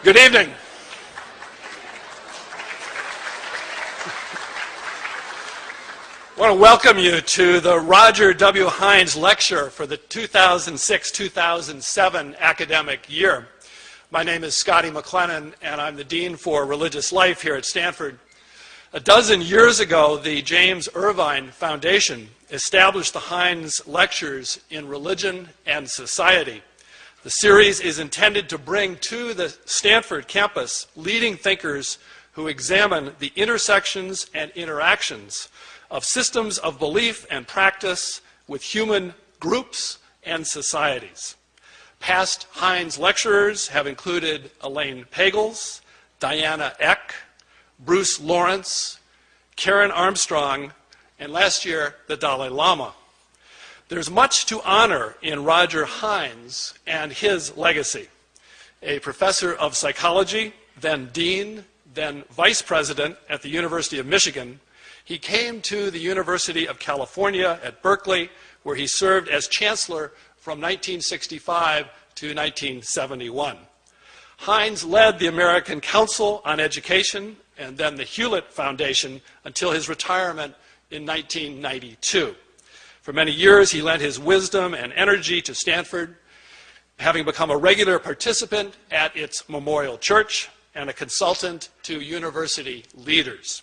Good evening. I want to welcome you to the Roger W. Hines Lecture for the 2006-2007 academic year. My name is Scotty McLennan, and I'm the Dean for Religious Life here at Stanford. A dozen years ago, the James Irvine Foundation established the Hines Lectures in Religion and Society. The series is intended to bring to the Stanford campus leading thinkers who examine the intersections and interactions of systems of belief and practice with human groups and societies. Past Hines lecturers have included Elaine Pagels, Diana Eck, Bruce Lawrence, Karen Armstrong, and last year, the Dalai Lama. There's much to honor in Roger Hines and his legacy. A professor of psychology, then dean, then vice president at the University of Michigan, he came to the University of California at Berkeley, where he served as chancellor from 1965 to 1971. Hines led the American Council on Education and then the Hewlett Foundation until his retirement in 1992. For many years, he lent his wisdom and energy to Stanford, having become a regular participant at its Memorial Church and a consultant to university leaders.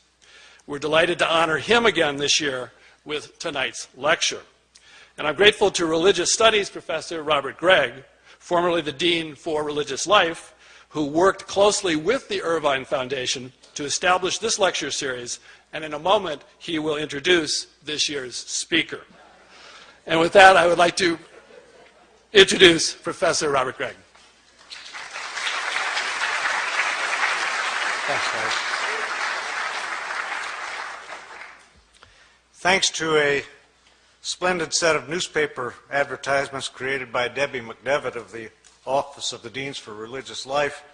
We're delighted to honor him again this year with tonight's lecture. And I'm grateful to Religious Studies Professor Robert Gregg, formerly the Dean for Religious Life, who worked closely with the Irvine Foundation to establish this lecture series, and in a moment he will introduce this year's speaker. And with that, I would like to introduce Professor Robert Gregg. Thanks, guys. Thanks to a splendid set of newspaper advertisements created by Debbie McDevitt of the Office of the Deans for Religious Life,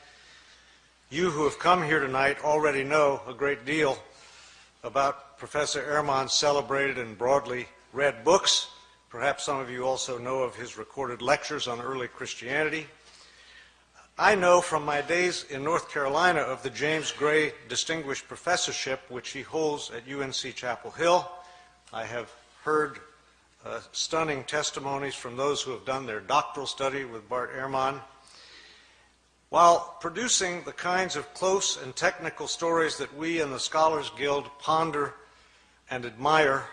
you who have come here tonight already know a great deal about Professor Ehrman's celebrated and broadly read books. Perhaps some of you also know of his recorded lectures on early Christianity. I know from my days in North Carolina of the James Gray Distinguished Professorship, which he holds at UNC Chapel Hill. I have heard stunning testimonies from those who have done their doctoral study with Bart Ehrman. While producing the kinds of close and technical stories that we in the Scholars Guild ponder and admire,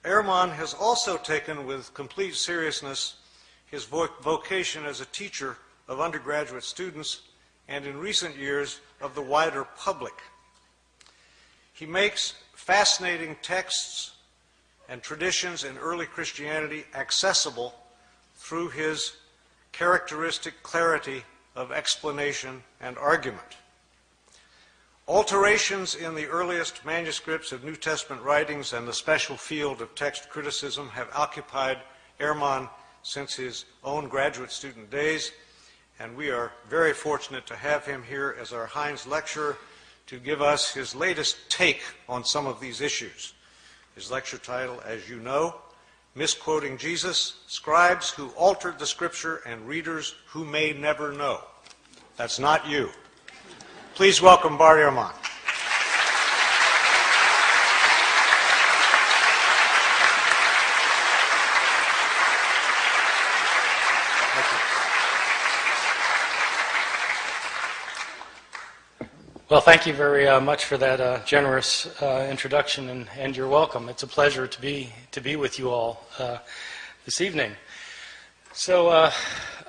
Ehrman has also taken with complete seriousness his vocation as a teacher of undergraduate students and in recent years of the wider public. He makes fascinating texts and traditions in early Christianity accessible through his characteristic clarity of explanation and argument. Alterations in the earliest manuscripts of New Testament writings and the special field of text criticism have occupied Ehrman since his own graduate student days, and we are very fortunate to have him here as our Hines lecturer to give us his latest take on some of these issues. His lecture title, as you know, Misquoting Jesus, Scribes Who Altered the Scripture and Readers Who May Never Know. That's not you. Please welcome Bart Ehrman. Well, thank you very much for that generous introduction, and you're welcome. It's a pleasure to be with you all this evening. So,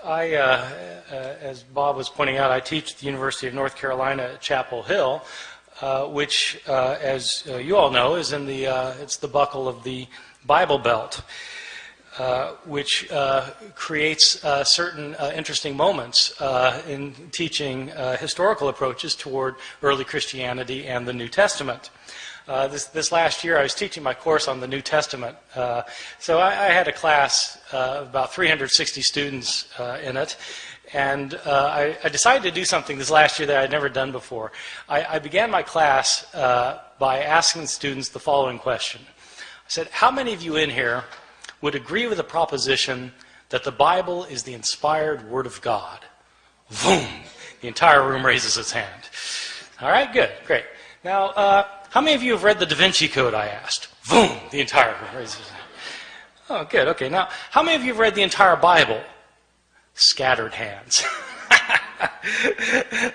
as Bob was pointing out, I teach at the University of North Carolina at Chapel Hill, which, as you all know, is in it's the buckle of the Bible Belt, which creates certain interesting moments in teaching historical approaches toward early Christianity and the New Testament. This last year, I was teaching my course on the New Testament. So I had a class of about 360 students in it. And I decided to do something this last year that I had never done before. I began my class by asking the students the following question. I said, how many of you in here would agree with the proposition that the Bible is the inspired Word of God? Boom! The entire room raises its hand. All right, good, great. Now, how many of you have read the Da Vinci Code, I asked? Boom, the entire room raises its hand. Oh, good, okay. Now, how many of you have read the entire Bible? Scattered hands.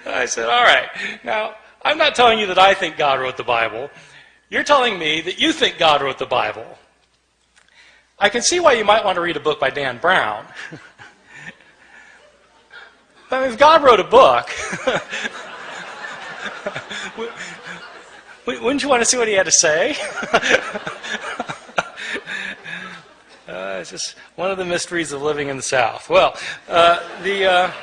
I said, all right. Now, I'm not telling you that I think God wrote the Bible. You're telling me that you think God wrote the Bible. I can see why you might want to read a book by Dan Brown. But if God wrote a book, wouldn't you want to see what he had to say? It's just one of the mysteries of living in the South. Well, the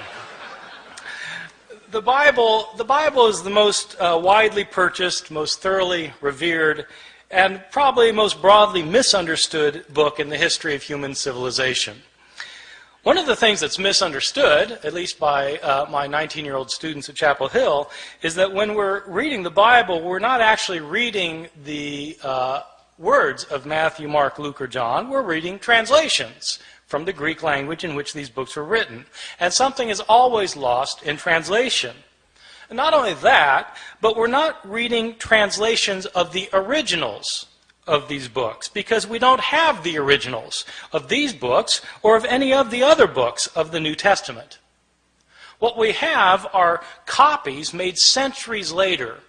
Bible is the most widely purchased, most thoroughly revered, and probably most broadly misunderstood book in the history of human civilization. One of the things that's misunderstood, at least by my 19-year-old students at Chapel Hill, is that when we're reading the Bible, we're not actually reading the words of Matthew, Mark, Luke, or John. We're reading translations from the Greek language in which these books were written. And something is always lost in translation. And not only that, but we're not reading translations of the originals of these books, because we don't have the originals of these books or of any of the other books of the New Testament. What we have are copies made centuries later,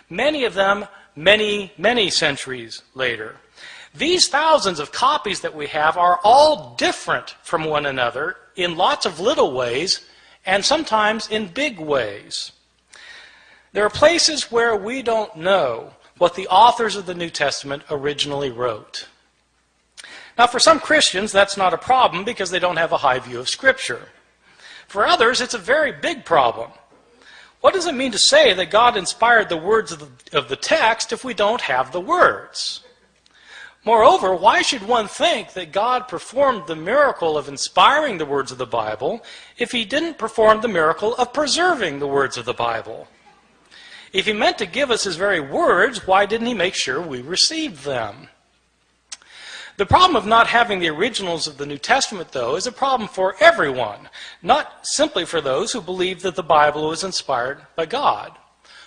many of them many, many centuries later. These thousands of copies that we have are all different from one another in lots of little ways and sometimes in big ways. There are places where we don't know what the authors of the New Testament originally wrote. Now, for some Christians, that's not a problem because they don't have a high view of Scripture. For others, it's a very big problem. What does it mean to say that God inspired the words of the text if we don't have the words? Moreover, why should one think that God performed the miracle of inspiring the words of the Bible if he didn't perform the miracle of preserving the words of the Bible? If he meant to give us his very words, why didn't he make sure we received them? The problem of not having the originals of the New Testament, though, is a problem for everyone, not simply for those who believe that the Bible was inspired by God.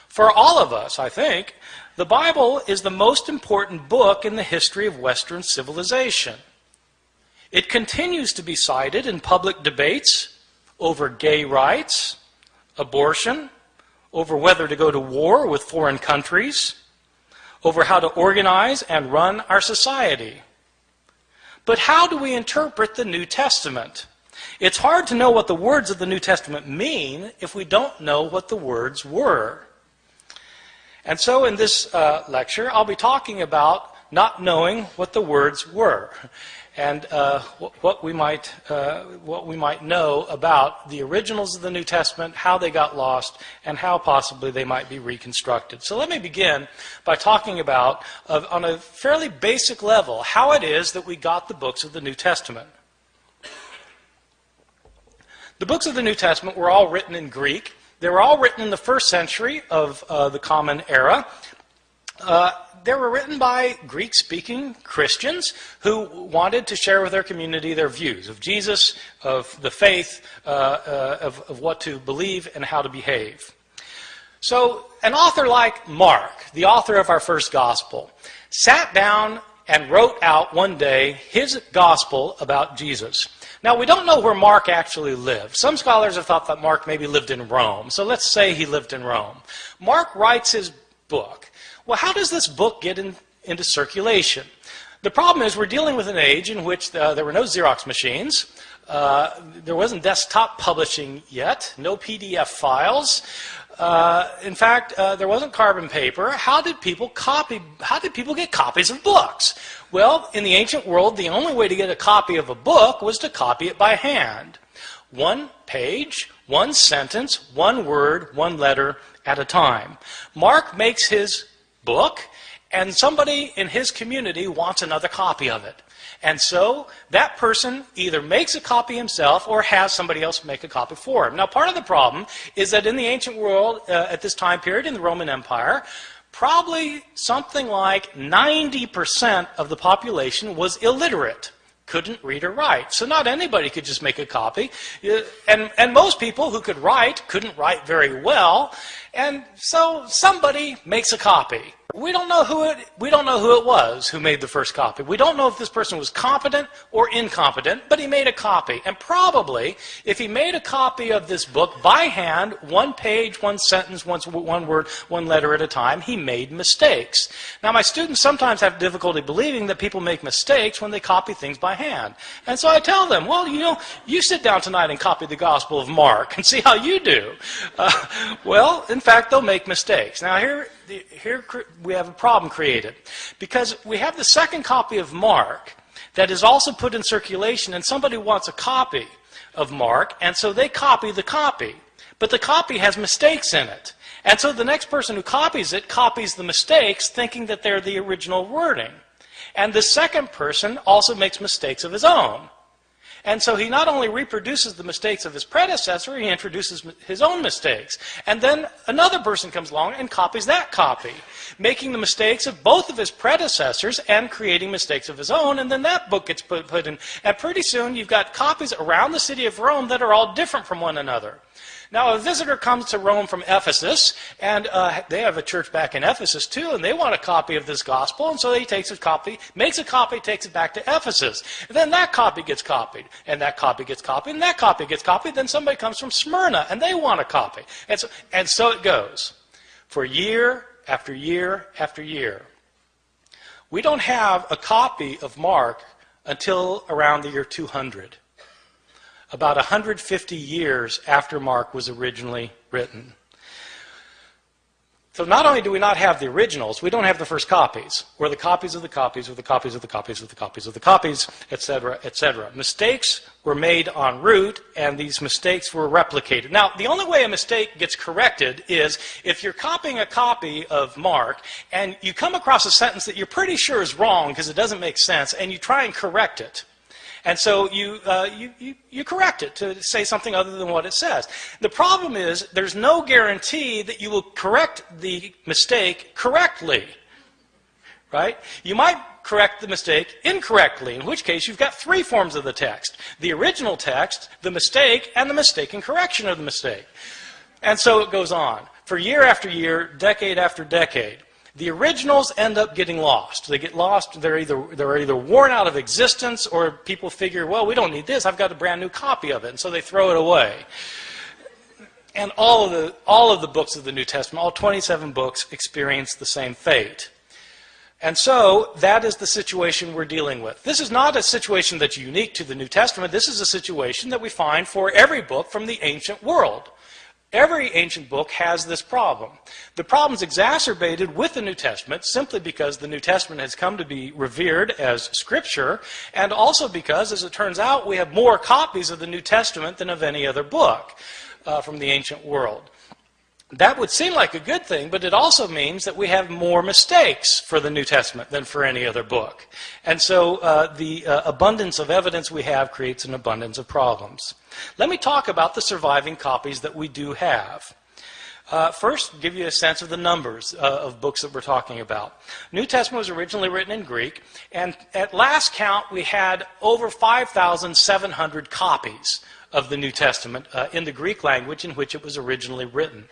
For all of us, I think, the Bible is the most important book in the history of Western civilization. It continues to be cited in public debates over gay rights, abortion, over whether to go to war with foreign countries, over how to organize and run our society. But how do we interpret the New Testament? It's hard to know what the words of the New Testament mean if we don't know what the words were. And so in this lecture, I'll be talking about not knowing what the words were and what we might know about the originals of the New Testament, how they got lost, and how possibly they might be reconstructed. So let me begin by talking about, on a fairly basic level, how it is that we got the books of the New Testament. The books of the New Testament were all written in Greek. They were all written in the first century of the Common Era. They were written by Greek-speaking Christians who wanted to share with their community their views of Jesus, of the faith, of what to believe and how to behave. So an author like Mark, the author of our first gospel, sat down and wrote out one day his gospel about Jesus. Now, we don't know where Mark actually lived. Some scholars have thought that Mark maybe lived in Rome. So let's say he lived in Rome. Mark writes his book. Well, how does this book get into circulation? The problem is we're dealing with an age in which there were no Xerox machines. There wasn't desktop publishing yet, no PDF files. In fact, there wasn't carbon paper. How did people get copies of books? Well, in the ancient world, the only way to get a copy of a book was to copy it by hand. One page, one sentence, one word, one letter at a time. Mark makes his book, and somebody in his community wants another copy of it. And so that person either makes a copy himself or has somebody else make a copy for him. Now, part of the problem is that in the ancient world, at this time period, in the Roman Empire, probably something like 90% of the population was illiterate. couldn't read or write. So not anybody could just make a copy. And most people who could write couldn't write very well. And so somebody makes a copy. We don't know who it was who made the first copy. We don't know if this person was competent or incompetent, but he made a copy. And probably, if he made a copy of this book by hand, one page, one sentence, one word, one letter at a time, he made mistakes. Now, my students sometimes have difficulty believing that people make mistakes when they copy things by hand. And so I tell them, well, you sit down tonight and copy the Gospel of Mark and see how you do. Well, in fact, they'll make mistakes. Now, here we have a problem created, because we have the second copy of Mark that is also put in circulation, and somebody wants a copy of Mark, and so they copy the copy. But the copy has mistakes in it. And so the next person who copies it copies the mistakes, thinking that they're the original wording. And the second person also makes mistakes of his own. And so he not only reproduces the mistakes of his predecessor, he introduces his own mistakes. And then another person comes along and copies that copy, making the mistakes of both of his predecessors and creating mistakes of his own. And then that book gets put in. And pretty soon you've got copies around the city of Rome that are all different from one another. Now, a visitor comes to Rome from Ephesus, and they have a church back in Ephesus too, and they want a copy of this gospel, and so he takes a copy, makes a copy, takes it back to Ephesus. And then that copy gets copied, and that copy gets copied, and that copy gets copied. Then somebody comes from Smyrna, and they want a copy. And so it goes for year after year after year. We don't have a copy of Mark until around the year 200. About 150 years after Mark was originally written. So not only do we not have the originals, we don't have the first copies, or the copies of the copies, or the copies of the copies of the copies of the copies, etc., etc. Mistakes were made en route, and these mistakes were replicated. Now, the only way a mistake gets corrected is if you're copying a copy of Mark, and you come across a sentence that you're pretty sure is wrong because it doesn't make sense, and you try and correct it. And so you correct it to say something other than what it says. The problem is there's no guarantee that you will correct the mistake correctly, right? You might correct the mistake incorrectly, in which case you've got three forms of the text: the original text, the mistake, and the mistaken correction of the mistake. And so it goes on for year after year, decade after decade. The originals end up getting lost. They get lost. They're either worn out of existence, or people figure, well, we don't need this. I've got a brand new copy of it, and so they throw it away. And all of the books of the New Testament, all 27 books, experience the same fate. And so that is the situation we're dealing with. This is not a situation that's unique to the New Testament. This is a situation that we find for every book from the ancient world. Every ancient book has this problem. The problem's exacerbated with the New Testament simply because the New Testament has come to be revered as Scripture, and also because, as it turns out, we have more copies of the New Testament than of any other book from the ancient world. That would seem like a good thing, but it also means that we have more mistakes for the New Testament than for any other book. And so the abundance of evidence we have creates an abundance of problems. Let me talk about the surviving copies that we do have. First, give you a sense of the numbers of books that we're talking about. New Testament was originally written in Greek, and at last count we had over 5,700 copies of the New Testament in the Greek language in which it was originally written.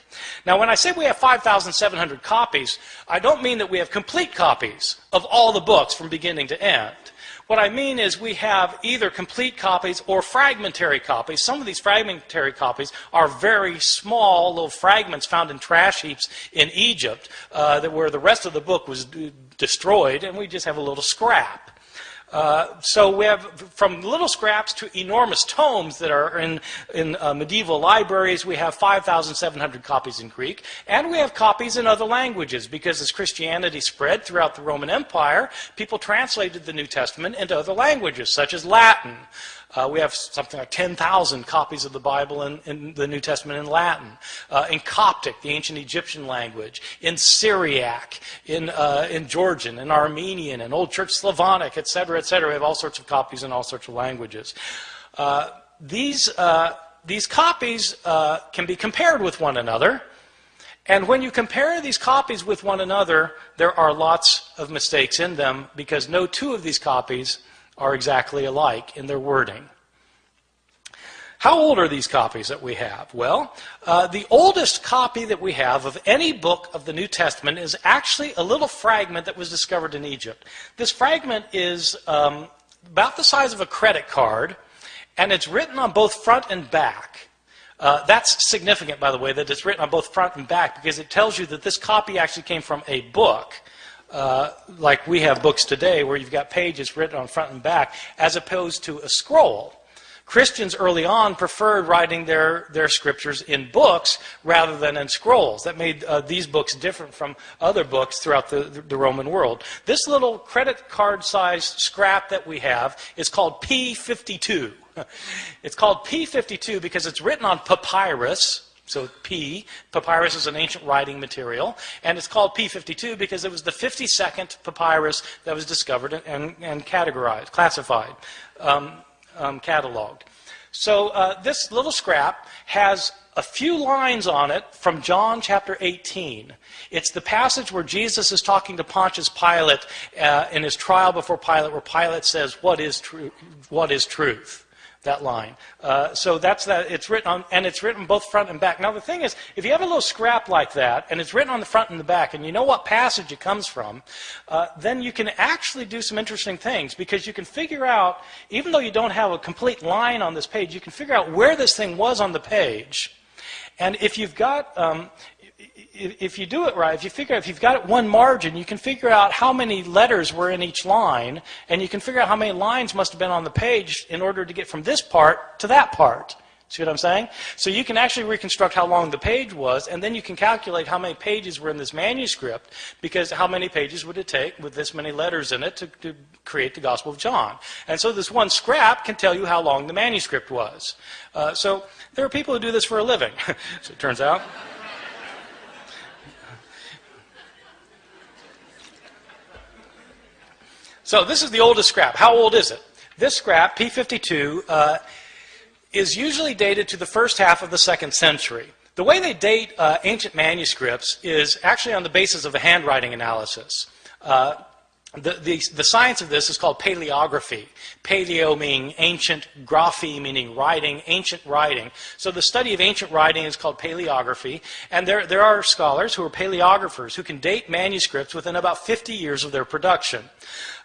Now, when I say we have 5,700 copies, I don't mean that we have complete copies of all the books from beginning to end. What I mean is we have either complete copies or fragmentary copies. Some of these fragmentary copies are very small little fragments found in trash heaps in Egypt where the rest of the book was destroyed, and we just have a little scrap. So we have from little scraps to enormous tomes that are in medieval libraries. We have 5,700 copies in Greek, and we have copies in other languages because as Christianity spread throughout the Roman Empire, people translated the New Testament into other languages, such as Latin. We have something like 10,000 copies of the Bible in the New Testament in Latin, in Coptic, the ancient Egyptian language, in Syriac, in Georgian, in Armenian, in Old Church Slavonic, etc., etc. We have all sorts of copies in all sorts of languages. These copies can be compared with one another, and when you compare these copies with one another, there are lots of mistakes in them because no two of these copies are exactly alike in their wording. How old are these copies that we have? Well, the oldest copy that we have of any book of the New Testament is actually a little fragment that was discovered in Egypt. This fragment is about the size of a credit card, and it's written on both front and back. That's significant, by the way, that it's written on both front and back, because it tells you that this copy actually came from a book, like we have books today where you've got pages written on front and back, as opposed to a scroll. Christians early on preferred writing their scriptures in books rather than in scrolls. That made these books different from other books throughout the Roman world. This little credit card-sized scrap that we have is called P52. It's called P52 because it's written on papyrus. So papyrus is an ancient writing material, and it's called P52 because it was the 52nd papyrus that was discovered and categorized, classified. Cataloged. So this little scrap has a few lines on it from John chapter 18. It's the passage where Jesus is talking to Pontius Pilate in his trial before Pilate, where Pilate says, "What is truth?" That line. So that's that. It's written on, and it's written both front and back. Now the thing is, if you have a little scrap like that, and it's written on the front and the back, and you know what passage it comes from, then you can actually do some interesting things, because you can figure out, even though you don't have a complete line on this page, you can figure out where this thing was on the page. And if you've got, if you do it right, if you've got one margin, you can figure out how many letters were in each line, and you can figure out how many lines must have been on the page in order to get from this part to that part. See what I'm saying? So you can actually reconstruct how long the page was, and then you can calculate how many pages were in this manuscript, because how many pages would it take with this many letters in it to create the Gospel of John? And so this one scrap can tell you how long the manuscript was. So there are people who do this for a living, so it turns out. So this is the oldest scrap. How old is it? This scrap, P52, is usually dated to the first half of the 2nd century. The way they date ancient manuscripts is actually on the basis of a handwriting analysis. The science of this is called paleography. Paleo meaning ancient, graphy meaning writing, ancient writing. So the study of ancient writing is called paleography, and there are scholars who are paleographers who can date manuscripts within about 50 years of their production.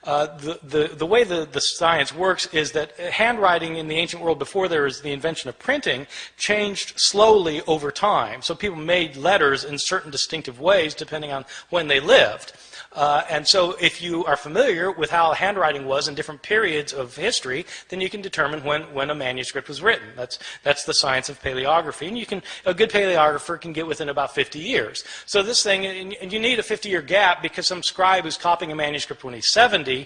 The way the science works is that handwriting in the ancient world, before there was the invention of printing, changed slowly over time. So people made letters in certain distinctive ways depending on when they lived. And so if you are familiar with how handwriting was in different periods of history, then you can determine when a manuscript was written. That's the science of paleography. And a good paleographer can get within about 50 years. So this thing, and you need a 50-year gap, because some scribe who's copying a manuscript when he's 70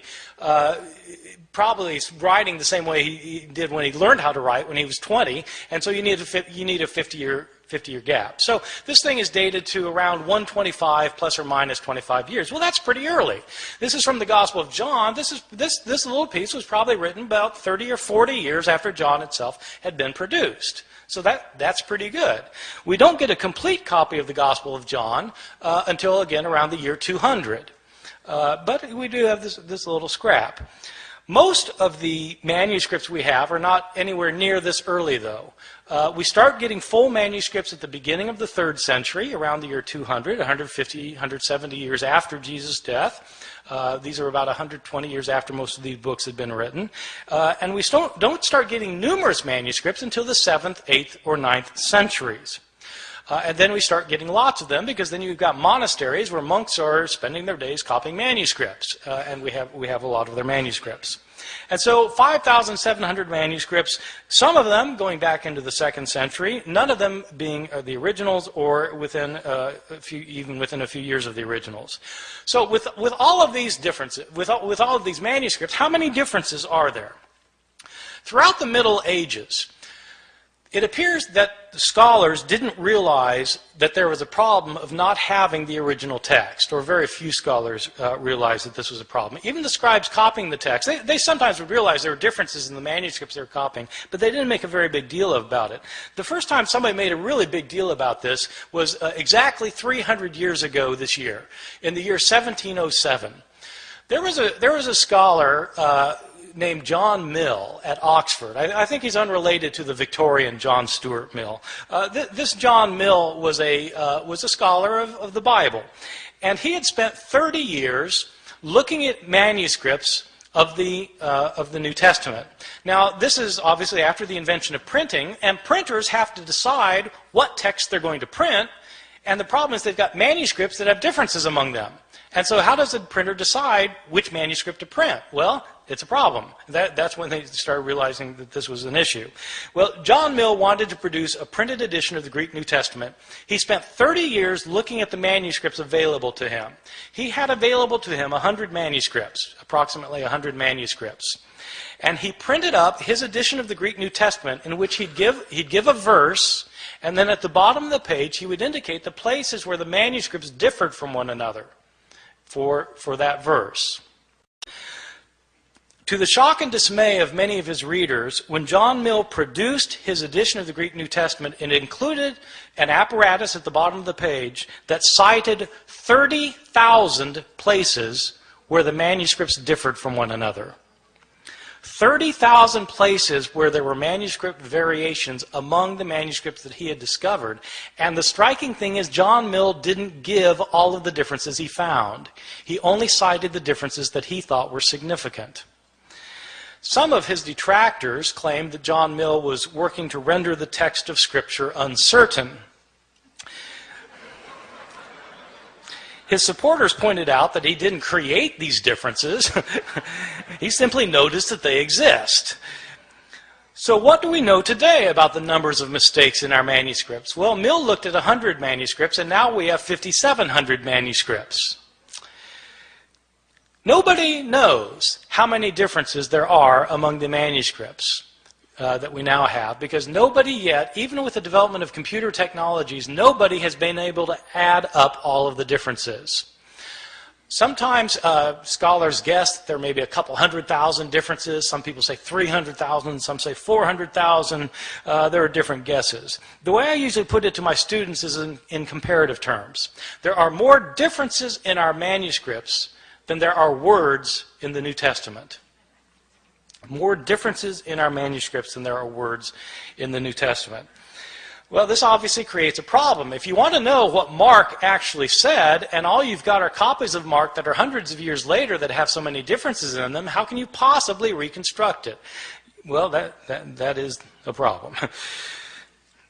probably is writing the same way he did when he learned how to write when he was 20. And so you need a 50-year gap. So this thing is dated to around 125 plus or minus 25 years. Well, that's pretty early. This is from the Gospel of John. This little piece was probably written about 30 or 40 years after John itself had been produced. So that's pretty good. We don't get a complete copy of the Gospel of John until, again, around the year 200. But we do have this little scrap. Most of the manuscripts we have are not anywhere near this early, though. We start getting full manuscripts at the beginning of the 3rd century, around the year 200, 150, 170 years after Jesus' death. These are about 120 years after most of these books had been written. And we don't start getting numerous manuscripts until the 7th, 8th, or 9th centuries. And then we start getting lots of them, because then you've got monasteries where monks are spending their days copying manuscripts, and we have a lot of their manuscripts. And so 5,700 manuscripts, some of them going back into the 2nd century, none of them being the originals, or within even within a few years of the originals. So with all of these differences, with all of these manuscripts, how many differences are there? Throughout the Middle Ages, it appears that the scholars didn't realize that there was a problem of not having the original text, or very few scholars realized that this was a problem. Even the scribes copying the text, they sometimes would realize there were differences in the manuscripts they were copying, but they didn't make a very big deal about it. The first time somebody made a really big deal about this was exactly 300 years ago this year, in the year 1707. There was a scholar named John Mill at Oxford. I think he's unrelated to the Victorian John Stuart Mill. This John Mill was a scholar of the Bible, and he had spent 30 years looking at manuscripts of the New Testament. Now, this is obviously after the invention of printing, and printers have to decide what text they're going to print, and the problem is they've got manuscripts that have differences among them. And so how does a printer decide which manuscript to print? Well, it's a problem. That's when they started realizing that this was an issue. Well, John Mill wanted to produce a printed edition of the Greek New Testament. He spent 30 years looking at the manuscripts available to him. He had available to him 100 manuscripts, approximately 100 manuscripts. And he printed up his edition of the Greek New Testament in which he'd give a verse, and then at the bottom of the page he would indicate the places where the manuscripts differed from one another for that verse. To the shock and dismay of many of his readers, when John Mill produced his edition of the Greek New Testament, it included an apparatus at the bottom of the page that cited 30,000 places where the manuscripts differed from one another. 30,000 places where there were manuscript variations among the manuscripts that he had discovered. And the striking thing is John Mill didn't give all of the differences he found. He only cited the differences that he thought were significant. Some of his detractors claimed that John Mill was working to render the text of Scripture uncertain. His supporters pointed out that he didn't create these differences. He simply noticed that they exist. So what do we know today about the numbers of mistakes in our manuscripts? Well, Mill looked at 100 manuscripts, and now we have 5,700 manuscripts. Nobody knows how many differences there are among the manuscripts that we now have, because nobody yet, even with the development of computer technologies, nobody has been able to add up all of the differences. Sometimes scholars guess that there may be a couple 100,000 differences. Some people say 300,000, some say 400,000. There are different guesses. The way I usually put it to my students is in comparative terms. There are more differences in our manuscripts than there are words in the New Testament. More differences in our manuscripts than there are words in the New Testament. Well, this obviously creates a problem. If you want to know what Mark actually said, and all you've got are copies of Mark that are hundreds of years later that have so many differences in them, how can you possibly reconstruct it? Well, that is a problem.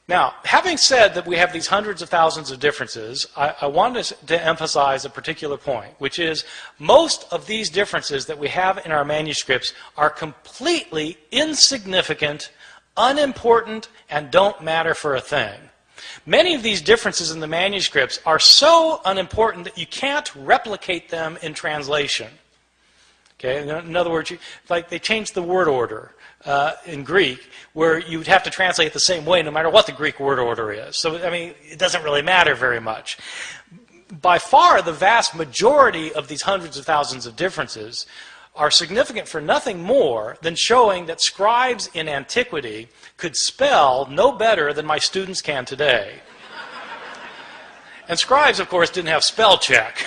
Now, having said that we have these hundreds of thousands of differences, I wanted to emphasize a particular point, which is most of these differences that we have in our manuscripts are completely insignificant, unimportant, and don't matter for a thing. Many of these differences in the manuscripts are so unimportant that you can't replicate them in translation. Okay? In other words, like they changed the word order in Greek, where you'd have to translate it the same way no matter what the Greek word order is. So, I mean, it doesn't really matter very much. By far, the vast majority of these hundreds of thousands of differences are significant for nothing more than showing that scribes in antiquity could spell no better than my students can today. And scribes, of course, didn't have spell check.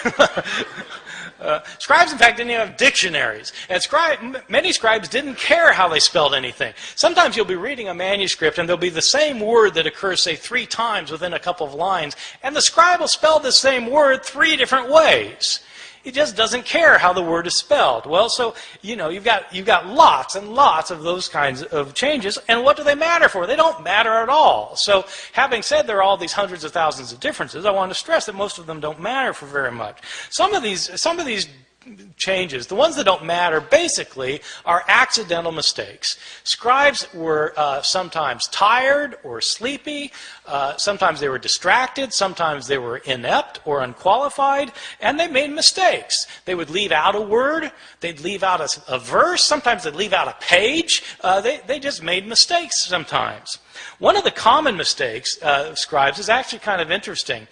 Scribes, in fact, didn't even have dictionaries. And many scribes didn't care how they spelled anything. Sometimes you'll be reading a manuscript and there'll be the same word that occurs, say, 3 times within a couple of lines, and the scribe will spell the same word 3 different ways. He just doesn't care how the word is spelled. Well, so, you know, you've got lots and lots of those kinds of changes, and what do they matter for? They don't matter at all. So, having said there are all these hundreds of thousands of differences, I want to stress that most of them don't matter for very much. Some of these changes, the ones that don't matter, basically are accidental mistakes. Scribes were sometimes tired or sleepy, sometimes they were distracted, sometimes they were inept or unqualified, and they made mistakes. They would leave out a word, they'd leave out a verse, sometimes they'd leave out a page. They just made mistakes sometimes. One of the common mistakes of scribes is actually kind of interesting.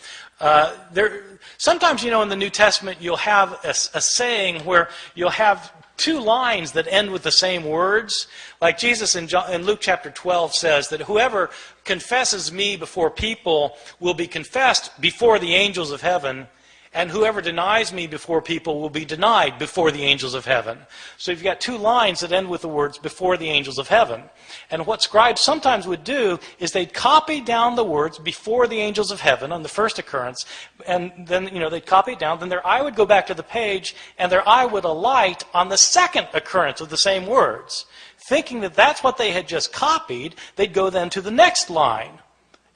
Sometimes, you know, in the New Testament, you'll have a saying where you'll have 2 lines that end with the same words. Like Jesus in Luke chapter 12 says that whoever confesses me before people will be confessed before the angels of heaven, and whoever denies me before people will be denied before the angels of heaven. So you've got two lines that end with the words before the angels of heaven. And what scribes sometimes would do is they'd copy down the words before the angels of heaven on the first occurrence, and then they'd copy it down, then their eye would go back to the page, and their eye would alight on the second occurrence of the same words. Thinking that that's what they had just copied, they'd go then to the next line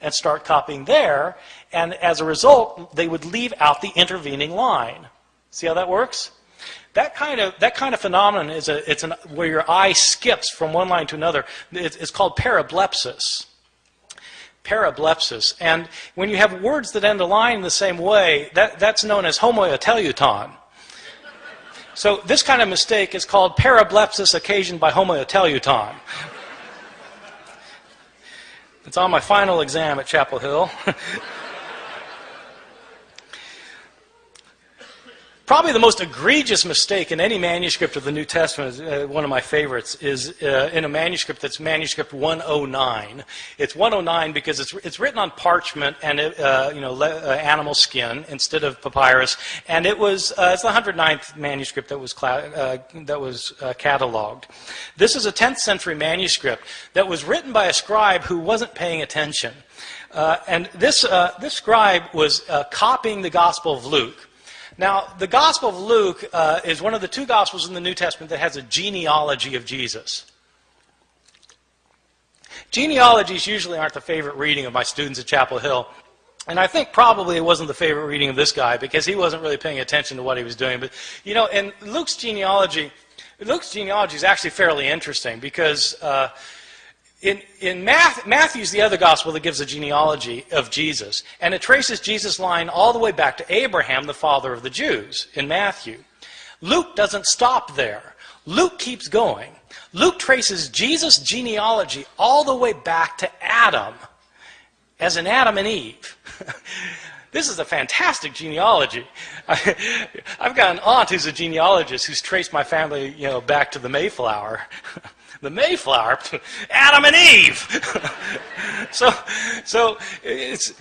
and start copying there, and as a result, they would leave out the intervening line. See how that works? That kind of phenomenon is where your eye skips from one line to another. It's called parablepsis. Parablepsis. And when you have words that end a line in the same way, that's known as homoteleuton. So this kind of mistake is called parablepsis occasioned by homoteleuton. It's on my final exam at Chapel Hill. Probably the most egregious mistake in any manuscript of the New Testament, one of my favorites, is in a manuscript that's manuscript 109. It's 109 because it's written on parchment and animal skin instead of papyrus, and it's the 109th manuscript that was cataloged. This is a 10th century manuscript that was written by a scribe who wasn't paying attention, and this scribe was copying the Gospel of Luke. Now, the Gospel of Luke is one of the two Gospels in the New Testament that has a genealogy of Jesus. Genealogies usually aren't the favorite reading of my students at Chapel Hill. And I think probably it wasn't the favorite reading of this guy because he wasn't really paying attention to what he was doing. But, in Luke's genealogy is actually fairly interesting because in Matthew's the other gospel that gives a genealogy of Jesus, and it traces Jesus' line all the way back to Abraham, the father of the Jews, in Matthew. Luke doesn't stop there. Luke keeps going. Luke traces Jesus' genealogy all the way back to Adam, as in Adam and Eve. This is a fantastic genealogy. I've got an aunt who's a genealogist who's traced my family, back to the Mayflower. The Mayflower, Adam and Eve. So it's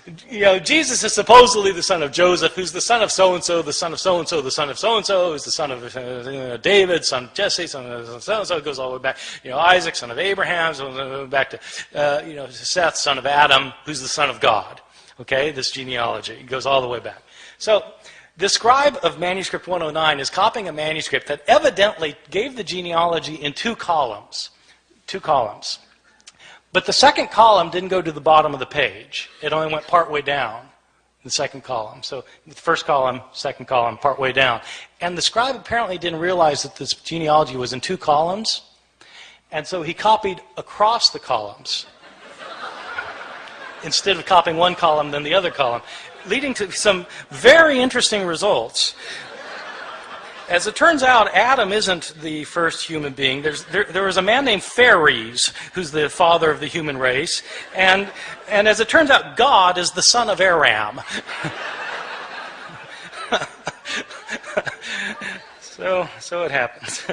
Jesus is supposedly the son of Joseph, who's the son of so and so, the son of so and so, the son of so and so, who's the son of David, son of Jesse, son of so and so. It goes all the way back. Isaac, son of Abraham, so back to Seth, son of Adam, who's the son of God. Okay, this genealogy goes all the way back. So the scribe of manuscript 109 is copying a manuscript that evidently gave the genealogy in two columns. But the second column didn't go to the bottom of the page. It only went partway down, the second column. So the first column, second column, partway down. And the scribe apparently didn't realize that this genealogy was in two columns. And so he copied across the columns instead of copying one column, then the other column, leading to some very interesting results. As it turns out, Adam isn't the first human being. There was a man named Phares, who's the father of the human race, and as it turns out, God is the son of Aram. So it happens.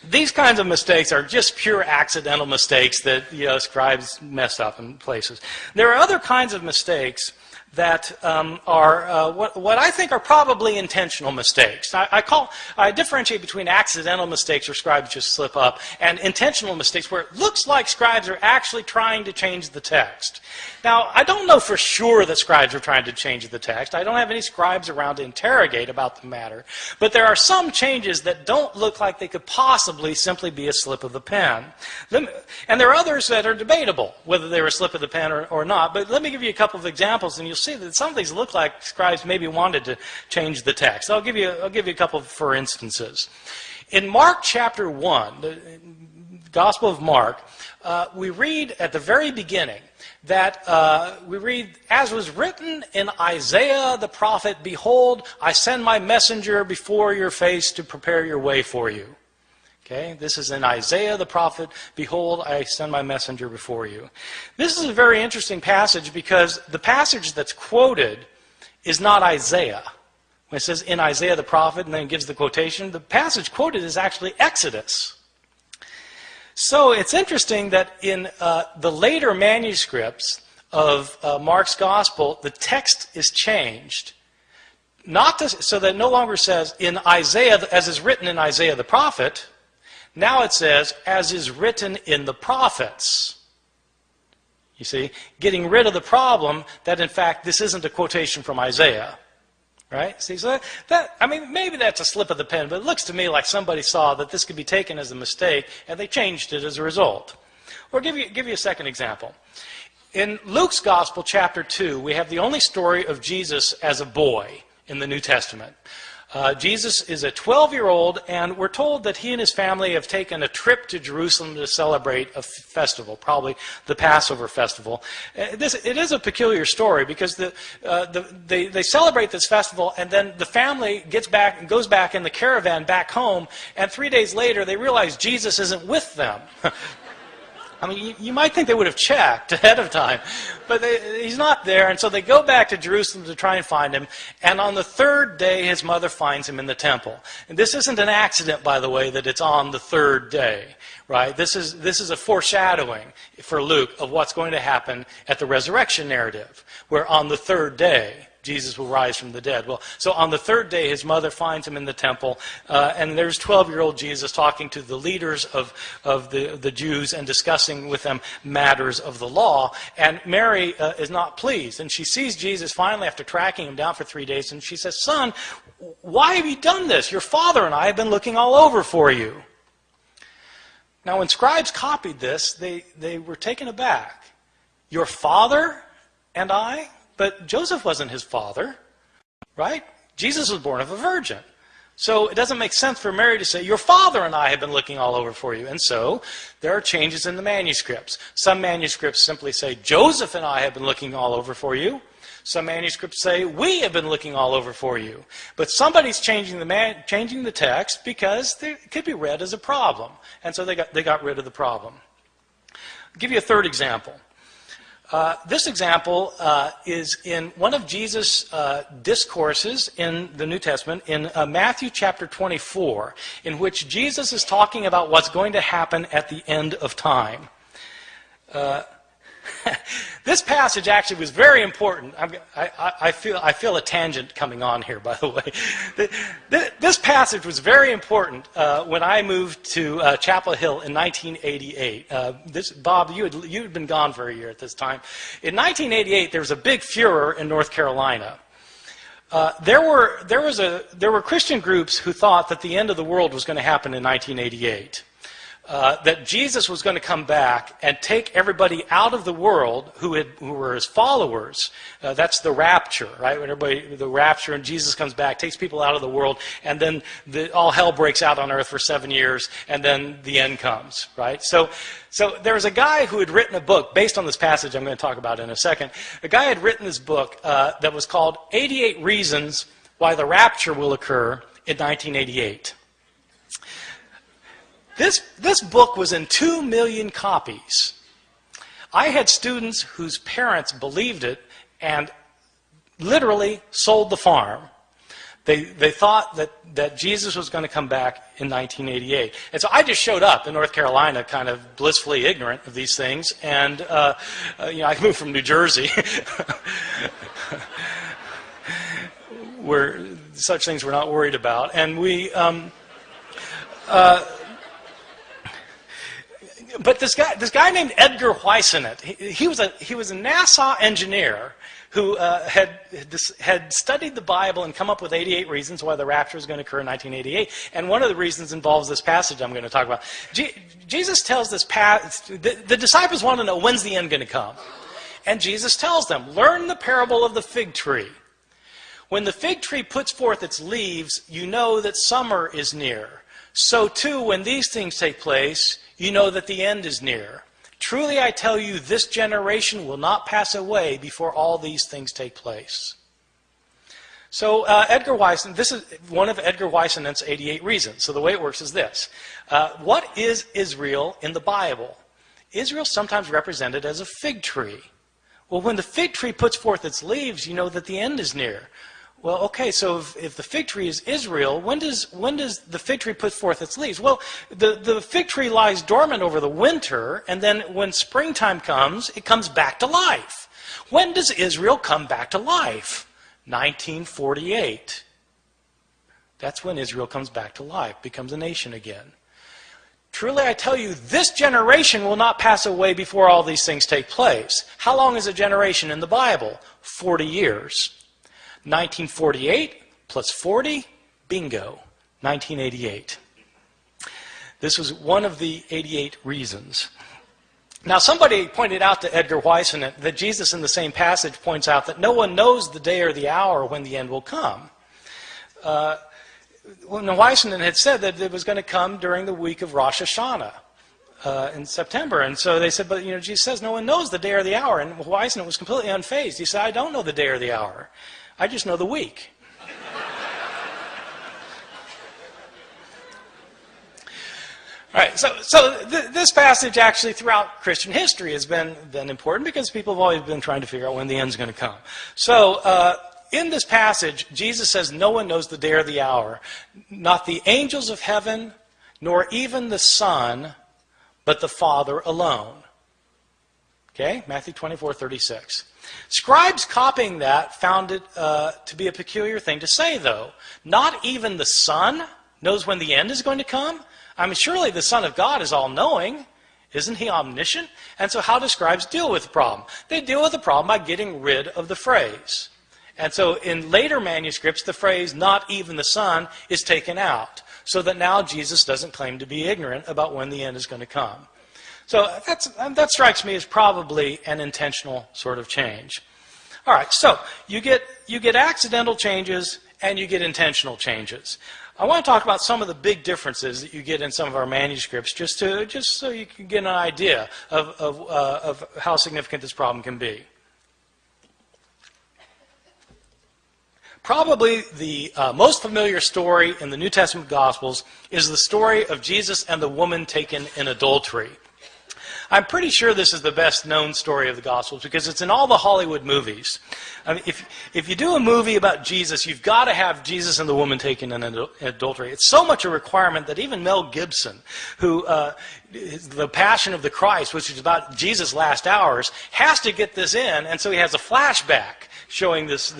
These kinds of mistakes are just pure accidental mistakes that scribes mess up in places. There are other kinds of mistakes that are what I think are probably intentional mistakes. I differentiate between accidental mistakes where scribes just slip up and intentional mistakes where it looks like scribes are actually trying to change the text. Now, I don't know for sure that scribes are trying to change the text. I don't have any scribes around to interrogate about the matter. But there are some changes that don't look like they could possibly simply be a slip of the pen. And there are others that are debatable, whether they were a slip of the pen or not. But let me give you a couple of examples, and you'll see that some of these look like scribes maybe wanted to change the text. I'll give you a couple for instances. In Mark chapter 1, the Gospel of Mark, we read at the very beginning that as was written in Isaiah the prophet, behold, I send my messenger before your face to prepare your way for you. Okay, this is in Isaiah the prophet, behold, I send my messenger before you. This is a very interesting passage because the passage that's quoted is not Isaiah. When it says in Isaiah the prophet and then gives the quotation, the passage quoted is actually Exodus. So it's interesting that in the later manuscripts of Mark's gospel, the text is changed. so that it no longer says in Isaiah, as is written in Isaiah the prophet, now it says, as is written in the prophets. You see, getting rid of the problem that, in fact, this isn't a quotation from Isaiah. Right? See, so maybe that's a slip of the pen, but it looks to me like somebody saw that this could be taken as a mistake, and they changed it as a result. Or give you a second example. In Luke's Gospel, chapter 2, we have the only story of Jesus as a boy in the New Testament. Jesus is a 12-year-old, and we're told that he and his family have taken a trip to Jerusalem to celebrate a festival, probably the Passover festival. It is a peculiar story because they celebrate this festival, and then the family goes back in the caravan back home, and 3 days later they realize Jesus isn't with them. I mean, you might think they would have checked ahead of time, but he's not there, and so they go back to Jerusalem to try and find him, and on the third day his mother finds him in the temple. And this isn't an accident, by the way, that it's on the third day, right? This is a foreshadowing for Luke of what's going to happen at the resurrection narrative, where on the third day Jesus will rise from the dead. Well, so on the third day, his mother finds him in the temple, and there's 12-year-old Jesus talking to the leaders of the Jews and discussing with them matters of the law. And Mary is not pleased, and she sees Jesus finally after tracking him down for 3 days, and she says, "Son, why have you done this? Your father and I have been looking all over for you." Now, when scribes copied this, they were taken aback. Your father and I? But Joseph wasn't his father, right? Jesus was born of a virgin. So it doesn't make sense for Mary to say, your father and I have been looking all over for you. And so there are changes in the manuscripts. Some manuscripts simply say, Joseph and I have been looking all over for you. Some manuscripts say, we have been looking all over for you. But somebody's changing the text because it could be read as a problem. And so they got rid of the problem. I'll give you a third example. This example is in one of Jesus' discourses in the New Testament, in Matthew chapter 24, in which Jesus is talking about what's going to happen at the end of time. This passage actually was very important. I feel a tangent coming on here, by the way. This passage was very important when I moved to Chapel Hill in 1988. Bob, you had been gone for a year at this time. In 1988, there was a big furor in North Carolina. There were Christian groups who thought that the end of the world was going to happen in 1988. That Jesus was going to come back and take everybody out of the world who were his followers. That's the rapture, right? When the rapture and Jesus comes back, takes people out of the world, and then all hell breaks out on earth for 7 years, and then the end comes, right? So there was a guy who had written a book based on this passage I'm going to talk about in a second. A guy had written this book that was called 88 Reasons Why the Rapture Will Occur in 1988. This book was in 2 million copies. I had students whose parents believed it and literally sold the farm. They thought that Jesus was going to come back in 1988. And so I just showed up in North Carolina kind of blissfully ignorant of these things. And I moved from New Jersey where such things we're not worried about. And we... But this guy named Edgar Whisenant, he was a NASA engineer who had studied the Bible and come up with 88 reasons why the rapture is going to occur in 1988. And one of the reasons involves this passage I'm going to talk about. Jesus tells the disciples want to know, when's the end going to come? And Jesus tells them, learn the parable of the fig tree. When the fig tree puts forth its leaves, you know that summer is near. So too, when these things take place, you know that the end is near. Truly I tell you, this generation will not pass away before all these things take place. So Edgar Whisenant, this is one of Edgar Whisenant's 88 reasons. So the way it works is this. What is Israel in the Bible? Israel is sometimes represented as a fig tree. Well, when the fig tree puts forth its leaves, you know that the end is near. Well, okay, so if the fig tree is Israel, when does the fig tree put forth its leaves? Well, the fig tree lies dormant over the winter, and then when springtime comes, it comes back to life. When does Israel come back to life? 1948. That's when Israel comes back to life, becomes a nation again. Truly I tell you, this generation will not pass away before all these things take place. How long is a generation in the Bible? 40 years. 1948 plus 40, bingo, 1988. This was one of the 88 reasons. Now, somebody pointed out to Edgar Whisenant that Jesus in the same passage points out that no one knows the day or the hour when the end will come. When Whisenant had said that it was going to come during the week of Rosh Hashanah in September. And so they said, but Jesus says no one knows the day or the hour. And Whisenant was completely unfazed. He said, I don't know the day or the hour. I just know the week. All right, so this passage actually throughout Christian history has been important because people have always been trying to figure out when the end's going to come. So in this passage, Jesus says no one knows the day or the hour, not the angels of heaven, nor even the Son, but the Father alone. Okay, Matthew 24:36. Scribes copying that found it to be a peculiar thing to say, though. Not even the Son knows when the end is going to come? I mean, surely the Son of God is all-knowing. Isn't he omniscient? And so how do scribes deal with the problem? They deal with the problem by getting rid of the phrase. And so in later manuscripts, the phrase, not even the Son, is taken out, so that now Jesus doesn't claim to be ignorant about when the end is going to come. So that strikes me as probably an intentional sort of change. All right, so you get accidental changes and you get intentional changes. I want to talk about some of the big differences that you get in some of our manuscripts, just so you can get an idea of how significant this problem can be. Probably the most familiar story in the New Testament Gospels is the story of Jesus and the woman taken in adultery. I'm pretty sure this is the best known story of the Gospels because it's in all the Hollywood movies. I mean, if you do a movie about Jesus, you've got to have Jesus and the woman taken in adultery. It's so much a requirement that even Mel Gibson, who The Passion of the Christ, which is about Jesus' last hours, has to get this in, and so he has a flashback showing this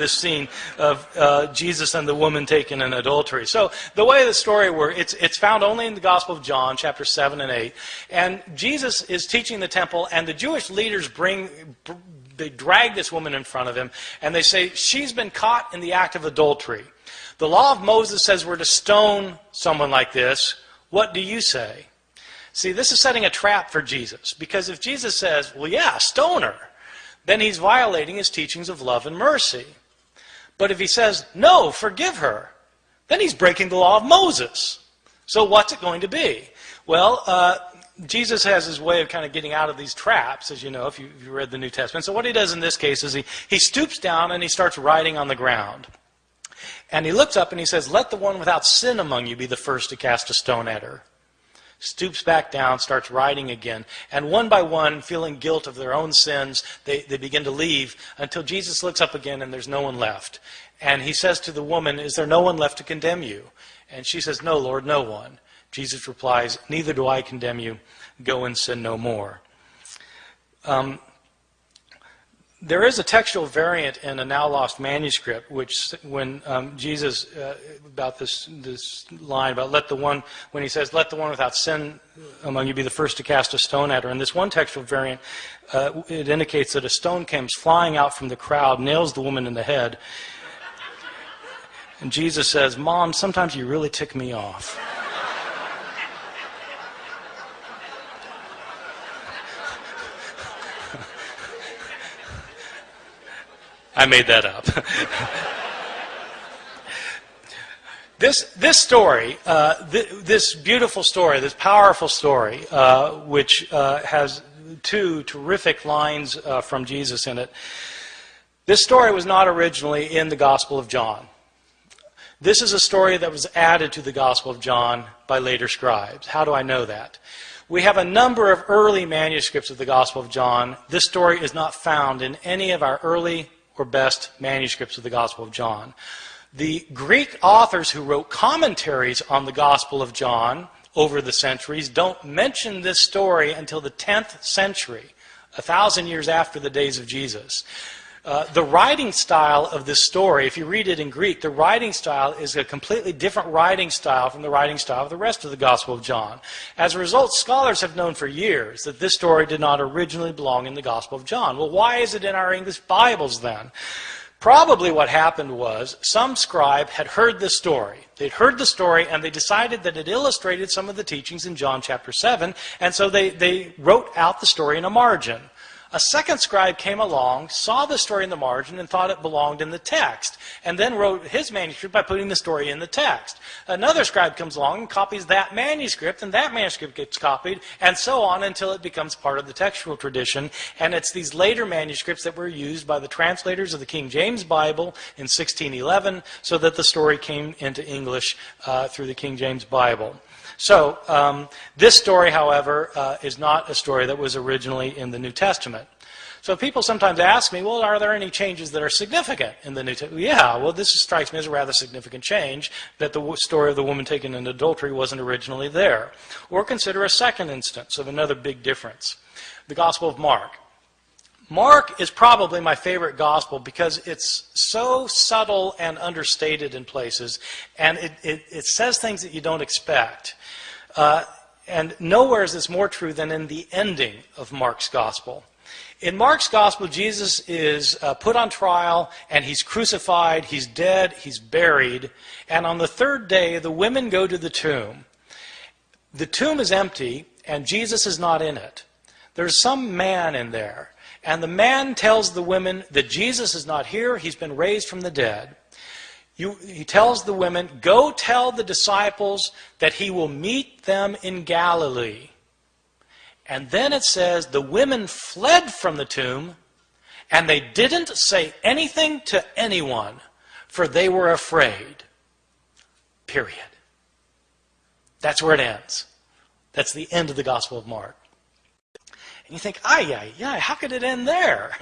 scene of Jesus and the woman taken in adultery. So the way the story works, it's found only in the Gospel of John, chapter 7 and 8. And Jesus is teaching the temple, and the Jewish leaders they drag this woman in front of him, and they say, she's been caught in the act of adultery. The law of Moses says we're to stone someone like this. What do you say? See, this is setting a trap for Jesus, because if Jesus says, well, yeah, stone her, then he's violating his teachings of love and mercy. But if he says, no, forgive her, then he's breaking the law of Moses. So what's it going to be? Well, Jesus has his way of kind of getting out of these traps, as you know, if you read the New Testament. So what he does in this case is he stoops down and he starts writing on the ground. And he looks up and he says, let the one without sin among you be the first to cast a stone at her. Stoops back down, starts writing again. And one by one, feeling guilt of their own sins, they begin to leave until Jesus looks up again and there's no one left. And he says to the woman, is there no one left to condemn you? And she says, no, Lord, no one. Jesus replies, neither do I condemn you. Go and sin no more. There is a textual variant in a now lost manuscript, which when Jesus, about this line about when he says, let the one without sin among you be the first to cast a stone at her. In this one textual variant, it indicates that a stone comes flying out from the crowd, nails the woman in the head. And Jesus says, Mom, sometimes you really tick me off. I made that up. This story, this beautiful story, this powerful story, which has two terrific lines from Jesus in it, this story was not originally in the Gospel of John. This is a story that was added to the Gospel of John by later scribes. How do I know that? We have a number of early manuscripts of the Gospel of John. This story is not found in any of our early or best manuscripts of the Gospel of John. The Greek authors who wrote commentaries on the Gospel of John over the centuries don't mention this story until the 10th century, 1,000 years after the days of Jesus. The writing style of this story, if you read it in Greek, the writing style is a completely different writing style from the writing style of the rest of the Gospel of John. As a result, scholars have known for years that this story did not originally belong in the Gospel of John. Well, why is it in our English Bibles then? Probably what happened was some scribe had heard this story. They'd heard the story and they decided that it illustrated some of the teachings in John chapter 7, and so they wrote out the story in a margin. A second scribe came along, saw the story in the margin, and thought it belonged in the text, and then wrote his manuscript by putting the story in the text. Another scribe comes along and copies that manuscript, and that manuscript gets copied, and so on until it becomes part of the textual tradition. And it's these later manuscripts that were used by the translators of the King James Bible in 1611, so that the story came into English through the King James Bible. So, this story, however, is not a story that was originally in the New Testament. So people sometimes ask me, well, are there any changes that are significant in the New Testament? Yeah, well, this strikes me as a rather significant change, that the story of the woman taken in adultery wasn't originally there. Or consider a second instance of another big difference, the Gospel of Mark. Mark is probably my favorite gospel because it's so subtle and understated in places, and it says things that you don't expect. And nowhere is this more true than in the ending of Mark's gospel. In Mark's gospel, Jesus is put on trial, and he's crucified, he's dead, he's buried, and on the third day, the women go to the tomb. The tomb is empty, and Jesus is not in it. There's some man in there. And the man tells the women that Jesus is not here, he's been raised from the dead. He tells the women, go tell the disciples that he will meet them in Galilee. And then it says the women fled from the tomb, and they didn't say anything to anyone, for they were afraid. Period. That's where it ends. That's the end of the Gospel of Mark. And you think, how could it end there?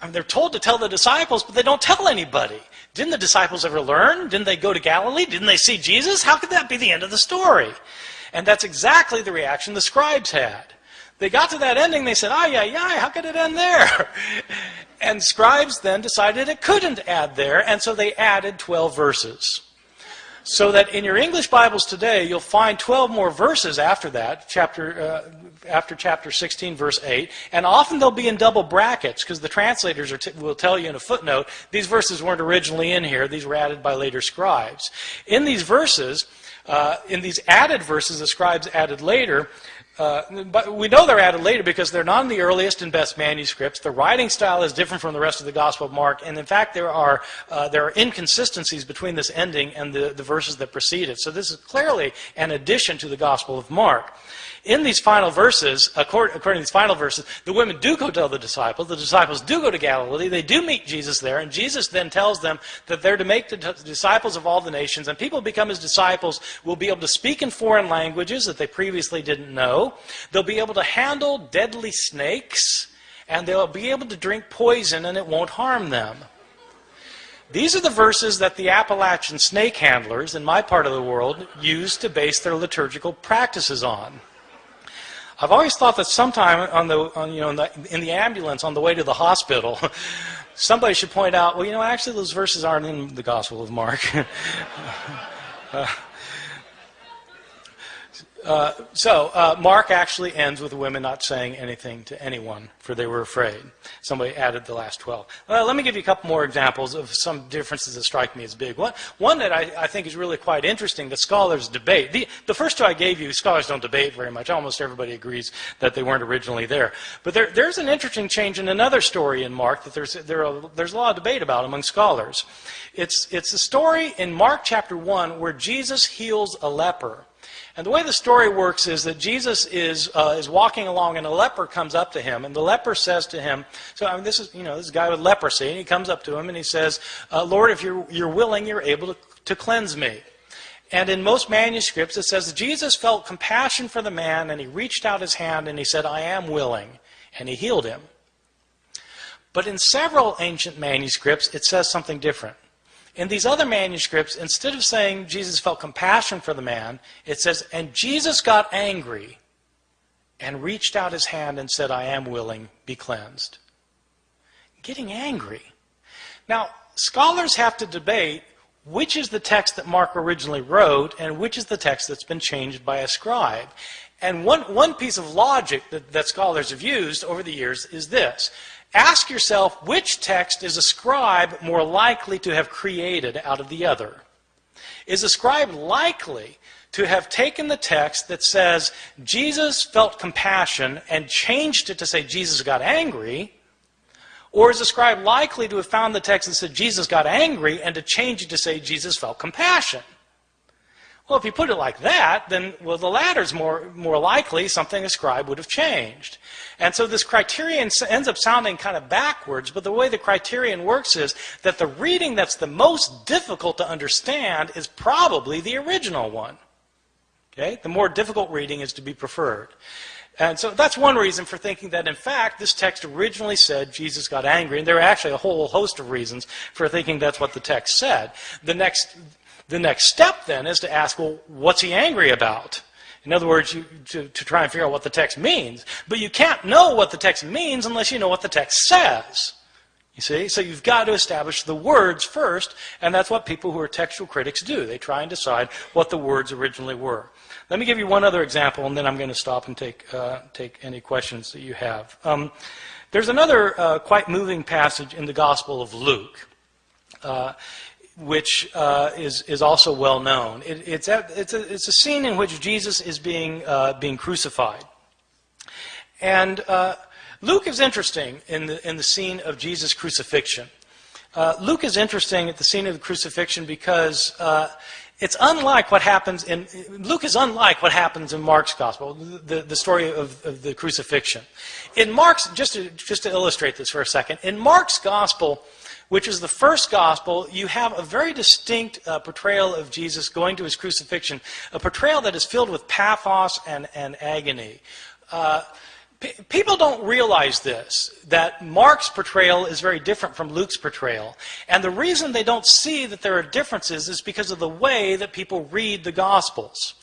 They're told to tell the disciples, but they don't tell anybody. Didn't the disciples ever learn? Didn't they go to Galilee? Didn't they see Jesus? How could that be the end of the story? And that's exactly the reaction the scribes had. They got to that ending, they said, how could it end there? And scribes then decided it couldn't add there, and so they added 12 verses. So that in your English Bibles today, you'll find 12 more verses after that, after chapter 16, verse 8. And often they'll be in double brackets, because the translators will tell you in a footnote, these verses weren't originally in here, these were added by later scribes. In these verses, in these added verses the scribes added later, but we know they're added later because they're not in the earliest and best manuscripts. The writing style is different from the rest of the Gospel of Mark, and in fact there are inconsistencies between this ending and the verses that precede it. So this is clearly an addition to the Gospel of Mark. In these final verses, according to these final verses, the women do go tell the disciples do go to Galilee, they do meet Jesus there, and Jesus then tells them that they're to make the disciples of all the nations, and people become his disciples will be able to speak in foreign languages that they previously didn't know. They'll be able to handle deadly snakes, and they'll be able to drink poison and it won't harm them. These are the verses that the Appalachian snake handlers in my part of the world use to base their liturgical practices on. I've always thought that sometime in the ambulance on the way to the hospital, somebody should point out, actually those verses aren't in the Gospel of Mark. Mark actually ends with the women not saying anything to anyone, for they were afraid. Somebody added the last 12. Let me give you a couple more examples of some differences that strike me as big. One that I think is really quite interesting that scholars debate. The first two I gave you, scholars don't debate very much. Almost everybody agrees that they weren't originally there. But there's an interesting change in another story in Mark that there's a lot of debate about among scholars. It's a story in Mark chapter 1 where Jesus heals a leper. And the way the story works is that Jesus is walking along, and a leper comes up to him, and the leper says to him, this is this guy with leprosy, and he comes up to him and he says, Lord, if you're willing, you're able to cleanse me. And in most manuscripts it says that Jesus felt compassion for the man, and he reached out his hand and he said, I am willing, and he healed him. But in several ancient manuscripts it says something different. In these other manuscripts, instead of saying Jesus felt compassion for the man, it says, and Jesus got angry and reached out his hand and said, I am willing, be cleansed. getting angry. Now, scholars have to debate which is the text that Mark originally wrote and which is the text that's been changed by a scribe. And one piece of logic that scholars have used over the years is this. Ask yourself, which text is a scribe more likely to have created out of the other? Is a scribe likely to have taken the text that says Jesus felt compassion and changed it to say Jesus got angry? Or is a scribe likely to have found the text that said Jesus got angry and to change it to say Jesus felt compassion? Well, if you put it like that, then, well, the latter's more likely something a scribe would have changed. And so this criterion ends up sounding kind of backwards, but the way the criterion works is that the reading that's the most difficult to understand is probably the original one. Okay? The more difficult reading is to be preferred. And so that's one reason for thinking that, in fact, this text originally said Jesus got angry. And there are actually a whole host of reasons for thinking that's what the text said. The next step, then, is to ask, well, what's he angry about? In other words, to try and figure out what the text means. But you can't know what the text means unless you know what the text says. You see? So you've got to establish the words first, and that's what people who are textual critics do. They try and decide what the words originally were. Let me give you one other example, and then I'm going to stop and take any questions that you have. There's another quite moving passage in the Gospel of Luke, which is also well known. It's a scene in which Jesus is being crucified, and Luke is interesting in the scene of Jesus' crucifixion. Luke is interesting at the scene of the crucifixion because it's unlike what happens in Luke is unlike what happens in Mark's gospel, the story of the crucifixion. In Mark's, just to illustrate this for a second, in Mark's gospel, which is the first gospel, you have a very distinct portrayal of Jesus going to his crucifixion, a portrayal that is filled with pathos and agony. People don't realize this, that Mark's portrayal is very different from Luke's portrayal. And the reason they don't see that there are differences is because of the way that people read the Gospels.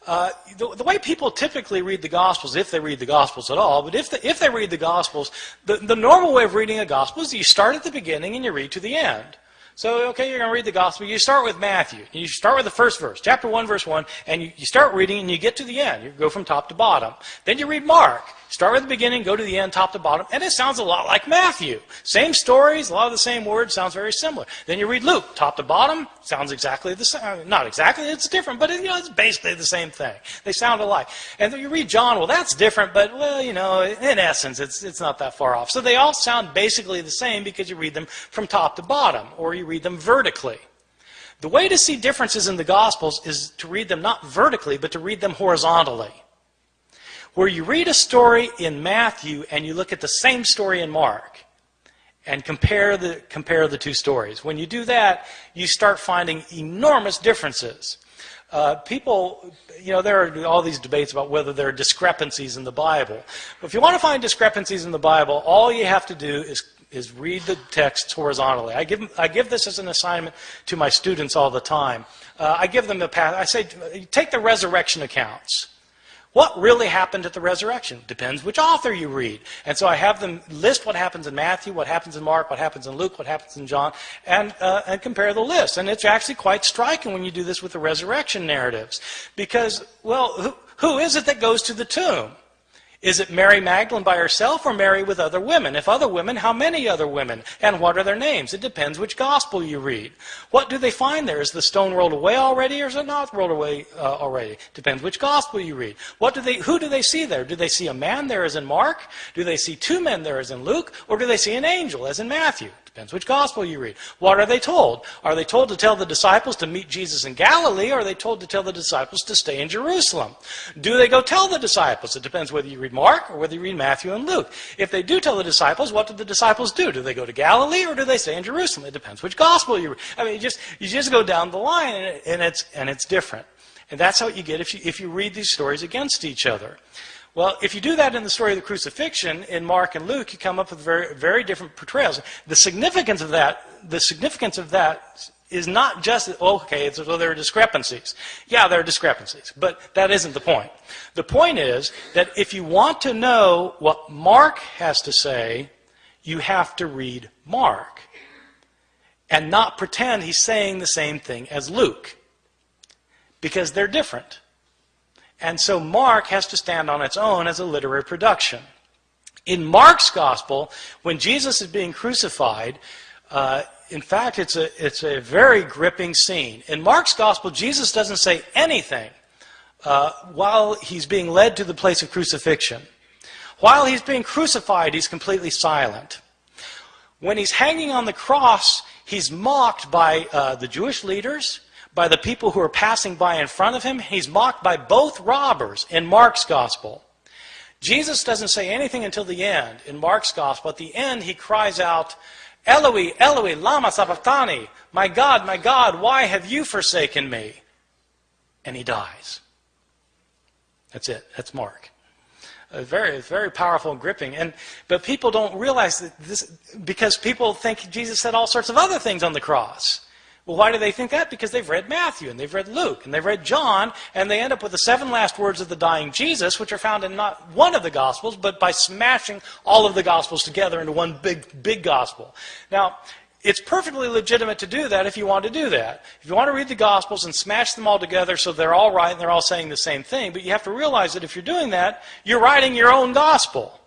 The way people typically read the Gospels, if they read the Gospels at all, but if they read the Gospels, the normal way of reading a Gospel is you start at the beginning and you read to the end. So, okay, you're going to read the Gospel. You start with Matthew. You start with the first verse, chapter 1, verse 1, and you start reading and you get to the end. You go from top to bottom. Then you read Mark. Start with the beginning, go to the end, top to bottom, and it sounds a lot like Matthew. Same stories, a lot of the same words, sounds very similar. Then you read Luke, top to bottom, sounds exactly the same. Not exactly, it's different, but it's basically the same thing. They sound alike. And then you read John, well, that's different, but, well, in essence, it's not that far off. So they all sound basically the same because you read them from top to bottom, or you read them vertically. The way to see differences in the Gospels is to read them not vertically, but to read them horizontally. Where you read a story in Matthew and you look at the same story in Mark and compare the two stories. When you do that, you start finding enormous differences. People, there are all these debates about whether there are discrepancies in the Bible. But if you want to find discrepancies in the Bible, all you have to do is read the texts horizontally. I give this as an assignment to my students all the time. I give them I say, take the resurrection accounts. What really happened at the resurrection? Depends which author you read. And so I have them list what happens in Matthew, what happens in Mark, what happens in Luke, what happens in John, and compare the list. And it's actually quite striking when you do this with the resurrection narratives. Because, well, who is it that goes to the tomb? Is it Mary Magdalene by herself or Mary with other women? If other women, how many other women? And what are their names? It depends which gospel you read. What do they find there? Is the stone rolled away already or is it not rolled away already? Depends which gospel you read. Who do they see there? Do they see a man there as in Mark? Do they see two men there as in Luke? Or do they see an angel as in Matthew? Depends which gospel you read. What are they told? Are they told to tell the disciples to meet Jesus in Galilee, or are they told to tell the disciples to stay in Jerusalem? Do they go tell the disciples? It depends whether you read Mark or whether you read Matthew and Luke. If they do tell the disciples, what do the disciples do? Do they go to Galilee, or do they stay in Jerusalem? It depends which gospel you read. I mean, you just go down the line, and it's different. And that's how you get if you read these stories against each other. Well, if you do that in the story of the crucifixion in Mark and Luke, you come up with very, very different portrayals. The significance of that is not just, there are discrepancies. Yeah, there are discrepancies, but that isn't the point. The point is that if you want to know what Mark has to say, you have to read Mark and not pretend he's saying the same thing as Luke, because they're different. And so Mark has to stand on its own as a literary production. In Mark's gospel, when Jesus is being crucified, in fact, it's a very gripping scene. In Mark's gospel, Jesus doesn't say anything while he's being led to the place of crucifixion. While he's being crucified, he's completely silent. When he's hanging on the cross, he's mocked by the Jewish leaders, by the people who are passing by in front of him. He's mocked by both robbers in Mark's gospel. Jesus doesn't say anything until the end in Mark's gospel. At the end, he cries out, "Eloi, Eloi, lama sabachthani? My God, why have you forsaken me?" And he dies. That's it. That's Mark. Very powerful and gripping. But people don't realize that this, because people think Jesus said all sorts of other things on the cross. Well, why do they think that? Because they've read Matthew, and they've read Luke, and they've read John, and they end up with the 7 last words of the dying Jesus, which are found in not one of the Gospels, but by smashing all of the Gospels together into one big Gospel. Now, it's perfectly legitimate to do that if you want to do that. If you want to read the Gospels and smash them all together so they're all right and they're all saying the same thing, but you have to realize that if you're doing that, you're writing your own Gospel.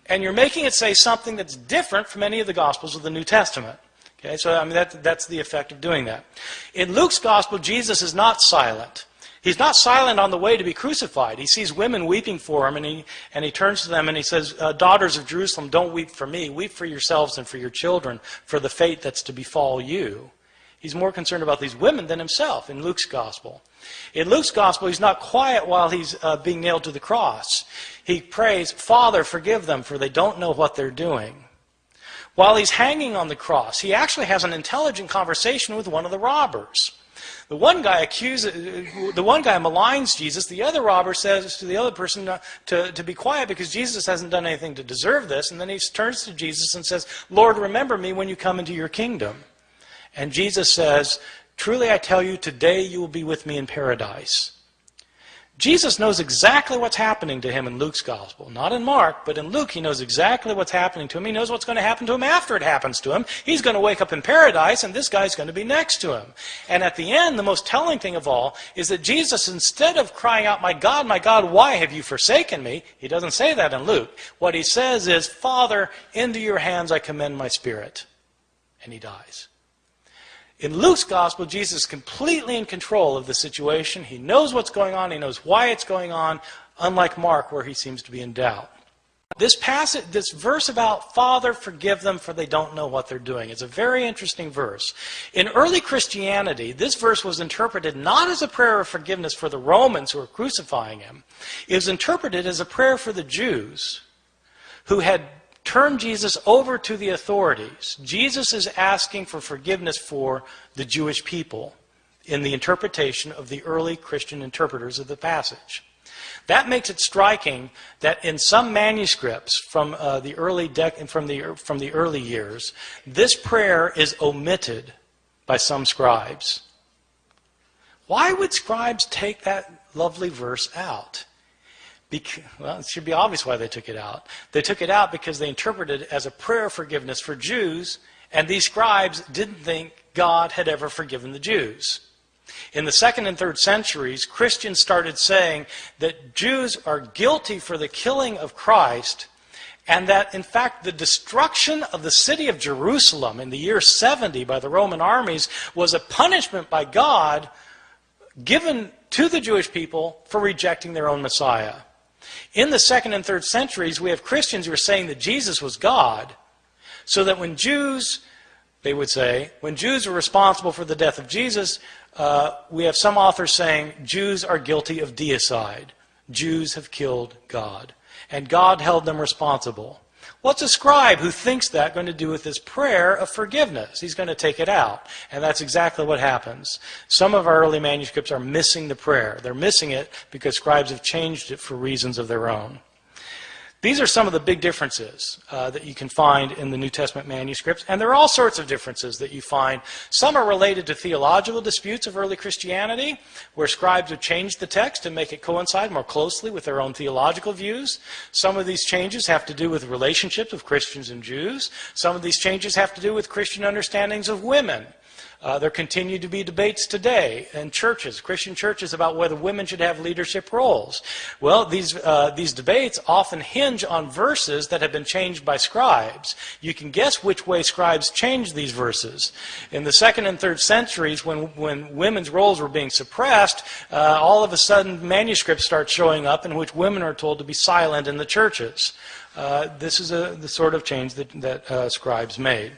And you're making it say something that's different from any of the Gospels of the New Testament. Okay, so I mean that's the effect of doing that. In Luke's Gospel, Jesus is not silent. He's not silent on the way to be crucified. He sees women weeping for him, and he turns to them and he says, "Daughters of Jerusalem, don't weep for me. Weep for yourselves and for your children, for the fate that's to befall you." He's more concerned about these women than himself in Luke's Gospel. In Luke's Gospel, he's not quiet while he's being nailed to the cross. He prays, "Father, forgive them, for they don't know what they're doing." While he's hanging on the cross, he actually has an intelligent conversation with one of the robbers. The one guy maligns Jesus. The other robber says to the other person to be quiet because Jesus hasn't done anything to deserve this. And then he turns to Jesus and says, "Lord, remember me when you come into your kingdom." And Jesus says, "Truly I tell you, today you will be with me in paradise." Jesus knows exactly what's happening to him in Luke's Gospel. Not in Mark, but in Luke he knows exactly what's happening to him. He knows what's going to happen to him after it happens to him. He's going to wake up in paradise, and this guy's going to be next to him. And at the end, the most telling thing of all is that Jesus, instead of crying out, my God, why have you forsaken me?" He doesn't say that in Luke. What he says is, "Father, into your hands I commend my spirit." And he dies. In Luke's Gospel, Jesus is completely in control of the situation. He knows what's going on. He knows why it's going on, unlike Mark, where he seems to be in doubt. This verse about "Father, forgive them, for they don't know what they're doing," is a very interesting verse. In early Christianity, this verse was interpreted not as a prayer of forgiveness for the Romans who were crucifying him. It was interpreted as a prayer for the Jews who had turned Jesus over to the authorities. Jesus is asking for forgiveness for the Jewish people in the interpretation of the early Christian interpreters of the passage. That makes it striking that in some manuscripts from the early years, this prayer is omitted by some scribes. Why would scribes take that lovely verse out? Well, it should be obvious why they took it out. They took it out because they interpreted it as a prayer of forgiveness for Jews, and these scribes didn't think God had ever forgiven the Jews. In the 2nd and 3rd centuries, Christians started saying that Jews are guilty for the killing of Christ, and that, in fact, the destruction of the city of Jerusalem in the year 70 by the Roman armies was a punishment by God given to the Jewish people for rejecting their own Messiah. In the 2nd and 3rd centuries, we have Christians who are saying that Jesus was God, so that when Jews, they would say, when Jews were responsible for the death of Jesus, we have some authors saying Jews are guilty of deicide. Jews have killed God, and God held them responsible. What's a scribe who thinks that going to do with this prayer of forgiveness? He's going to take it out. And that's exactly what happens. Some of our early manuscripts are missing the prayer. They're missing it because scribes have changed it for reasons of their own. These are some of the big differences that you can find in the New Testament manuscripts, and there are all sorts of differences that you find. Some are related to theological disputes of early Christianity, where scribes have changed the text to make it coincide more closely with their own theological views. Some of these changes have to do with relationships of Christians and Jews. Some of these changes have to do with Christian understandings of women. There continue to be debates today in churches, Christian churches, about whether women should have leadership roles. Well, these debates often hinge on verses that have been changed by scribes. You can guess which way scribes changed these verses. In the 2nd and 3rd centuries, when women's roles were being suppressed, all of a sudden manuscripts start showing up in which women are told to be silent in the churches. This is the sort of change that scribes made.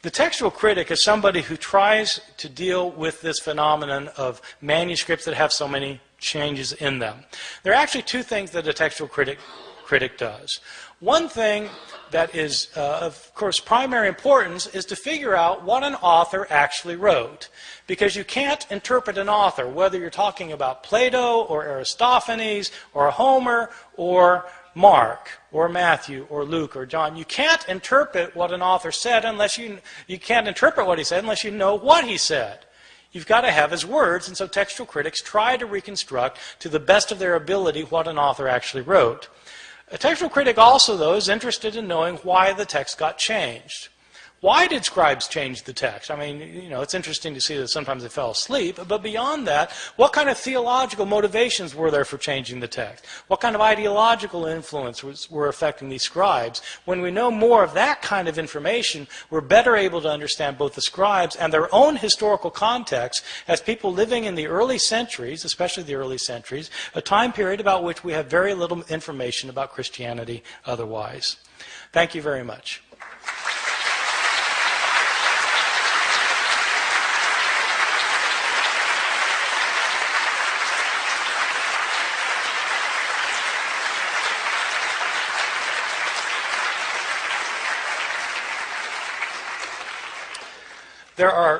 The textual critic is somebody who tries to deal with this phenomenon of manuscripts that have so many changes in them. There are actually two things that a textual critic does. One thing that is, of course, primary importance is to figure out what an author actually wrote. Because you can't interpret an author, whether you're talking about Plato or Aristophanes or Homer or Mark or Matthew or Luke or John. You can't interpret what an author said unless you can't interpret what he said unless you know what he said. You've got to have his words, and so textual critics try to reconstruct to the best of their ability what an author actually wrote. A textual critic also, though, is interested in knowing why the text got changed. Why did scribes change the text? I mean, it's interesting to see that sometimes they fell asleep, but beyond that, what kind of theological motivations were there for changing the text? What kind of ideological influence were affecting these scribes? When we know more of that kind of information, we're better able to understand both the scribes and their own historical context as people living in the early centuries, especially the early centuries, a time period about which we have very little information about Christianity otherwise. Thank you very much.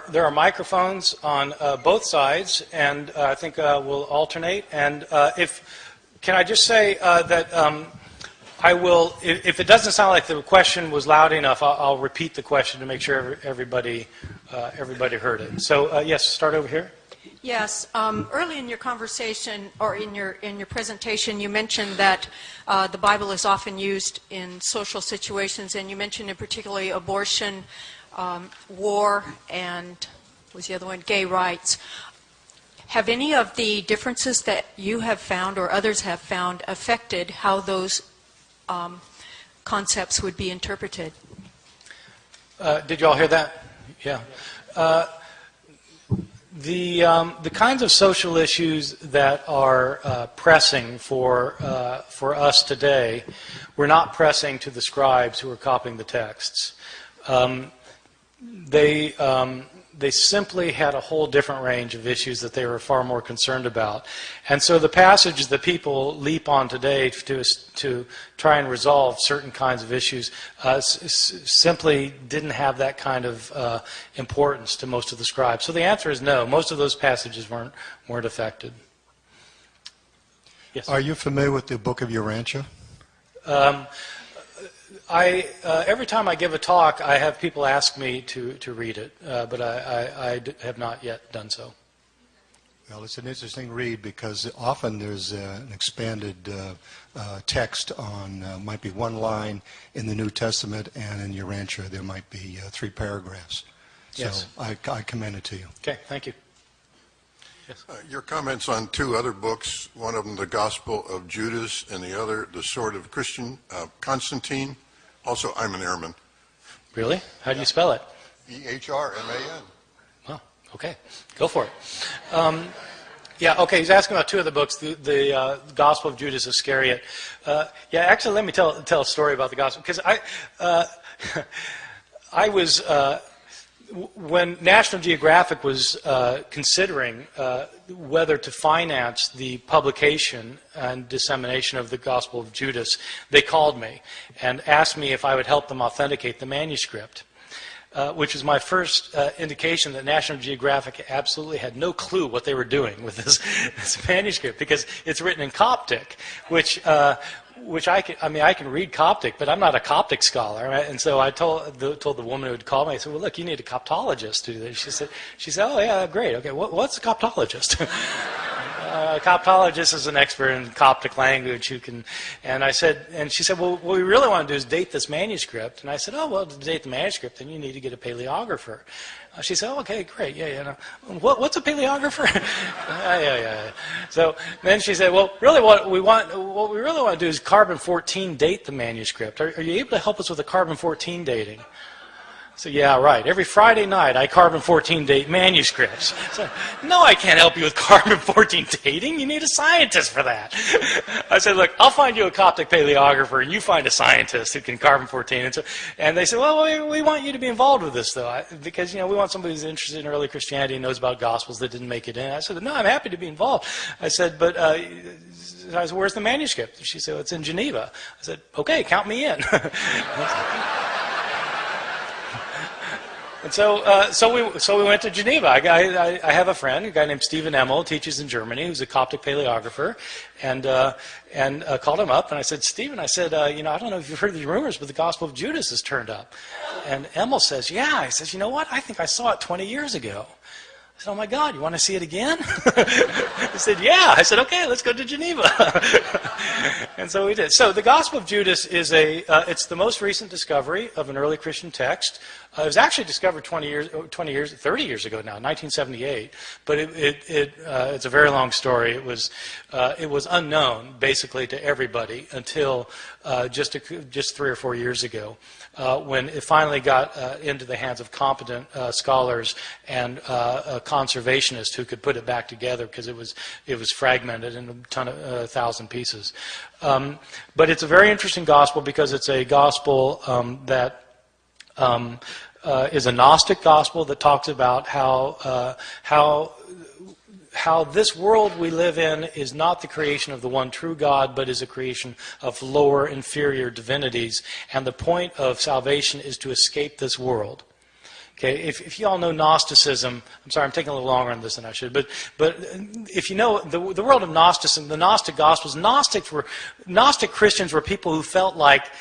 There are microphones on both sides, and I think we'll alternate. And can I just say that I will, if it doesn't sound like the question was loud enough, I'll repeat the question to make sure everybody heard it. So yes, start over here. Yes. Early in your conversation or in your presentation, you mentioned that the Bible is often used in social situations, and you mentioned in particularly abortion, war, and what was the other one? Gay rights. Have any of the differences that you have found or others have found affected how those concepts would be interpreted? Did you all hear that? Yeah. The kinds of social issues that are pressing for us today were not pressing to the scribes who were copying the texts. They simply had a whole different range of issues that they were far more concerned about. And so the passages that people leap on today to try and resolve certain kinds of issues simply didn't have that kind of importance to most of the scribes. So the answer is no. Most of those passages weren't affected. Yes. Are you familiar with the book of Urantia? Every time I give a talk, I have people ask me to read it, but I have not yet done so. Well, it's an interesting read because often there's an expanded text on, might be one line in the New Testament, and in Urantia there might be 3 paragraphs. So Yes. I commend it to you. Okay, thank you. Yes. Your comments on 2 other books, one of them the Gospel of Judas and the other the Sword of Christian, Constantine. Also, I'm an Ehrman. Really? How do you spell it? E-H-R-M-A-N. Well, okay. Go for it. Yeah, okay, he's asking about 2 of the books, the Gospel of Judas Iscariot. Yeah, actually, let me tell a story about the Gospel, because I was... when National Geographic was considering whether to finance the publication and dissemination of the Gospel of Judas, they called me and asked me if I would help them authenticate the manuscript. which was my first indication that National Geographic absolutely had no clue what they were doing with this manuscript, because it's written in Coptic, which I can read Coptic, but I'm not a Coptic scholar. Right? And so I told the woman who would call me, I said, well, look, you need a Coptologist to do this. She said, oh, yeah, great. Okay, what's a Coptologist? A Coptologist is an expert in Coptic language who can, and she said, well, what we really want to do is date this manuscript. And I said, oh, well, to date the manuscript, then you need to get a paleographer. She said, oh, okay, great, yeah. No. What's a paleographer? Yeah. So then she said, well, really what we really want to do is carbon-14 date the manuscript. Are you able to help us with the carbon-14 dating? So yeah, right. Every Friday night I carbon-14 date manuscripts. So, no, I can't help you with carbon-14 dating. You need a scientist for that. I said, look, I'll find you a Coptic paleographer and you find a scientist who can carbon-14. And they said, well, we want you to be involved with this, though, because we want somebody who's interested in early Christianity and knows about Gospels that didn't make it in. I said, no, I'm happy to be involved. I said, but I said, where's the manuscript? She said, well, it's in Geneva. I said, okay, count me in. And so we went to Geneva. I have a friend, a guy named Stephen Emmel, teaches in Germany, who's a Coptic paleographer, and called him up. And I said, Stephen, I don't know if you've heard these rumors, but the Gospel of Judas has turned up. And Emmel says, yeah. He says, you know what? I think I saw it 20 years ago. I said, oh my God, you want to see it again? He said, yeah. I said, okay, let's go to Geneva. And so we did. So the Gospel of Judas is it's the most recent discovery of an early Christian text. It was actually discovered 30 years ago now, 1978. But it's a very long story. It was unknown basically to everybody until just 3 or 4 years ago, when it finally got into the hands of competent scholars and conservationists who could put it back together, because it was fragmented in 1,000 pieces. But it's a very interesting gospel because it's a gospel that is a Gnostic gospel that talks about how this world we live in is not the creation of the one true God, but is a creation of lower, inferior divinities. And the point of salvation is to escape this world. Okay, if you all know Gnosticism, I'm sorry, I'm taking a little longer on this than I should, but if you know the world of Gnosticism, the Gnostic Gospels, Gnostic Christians were people who felt like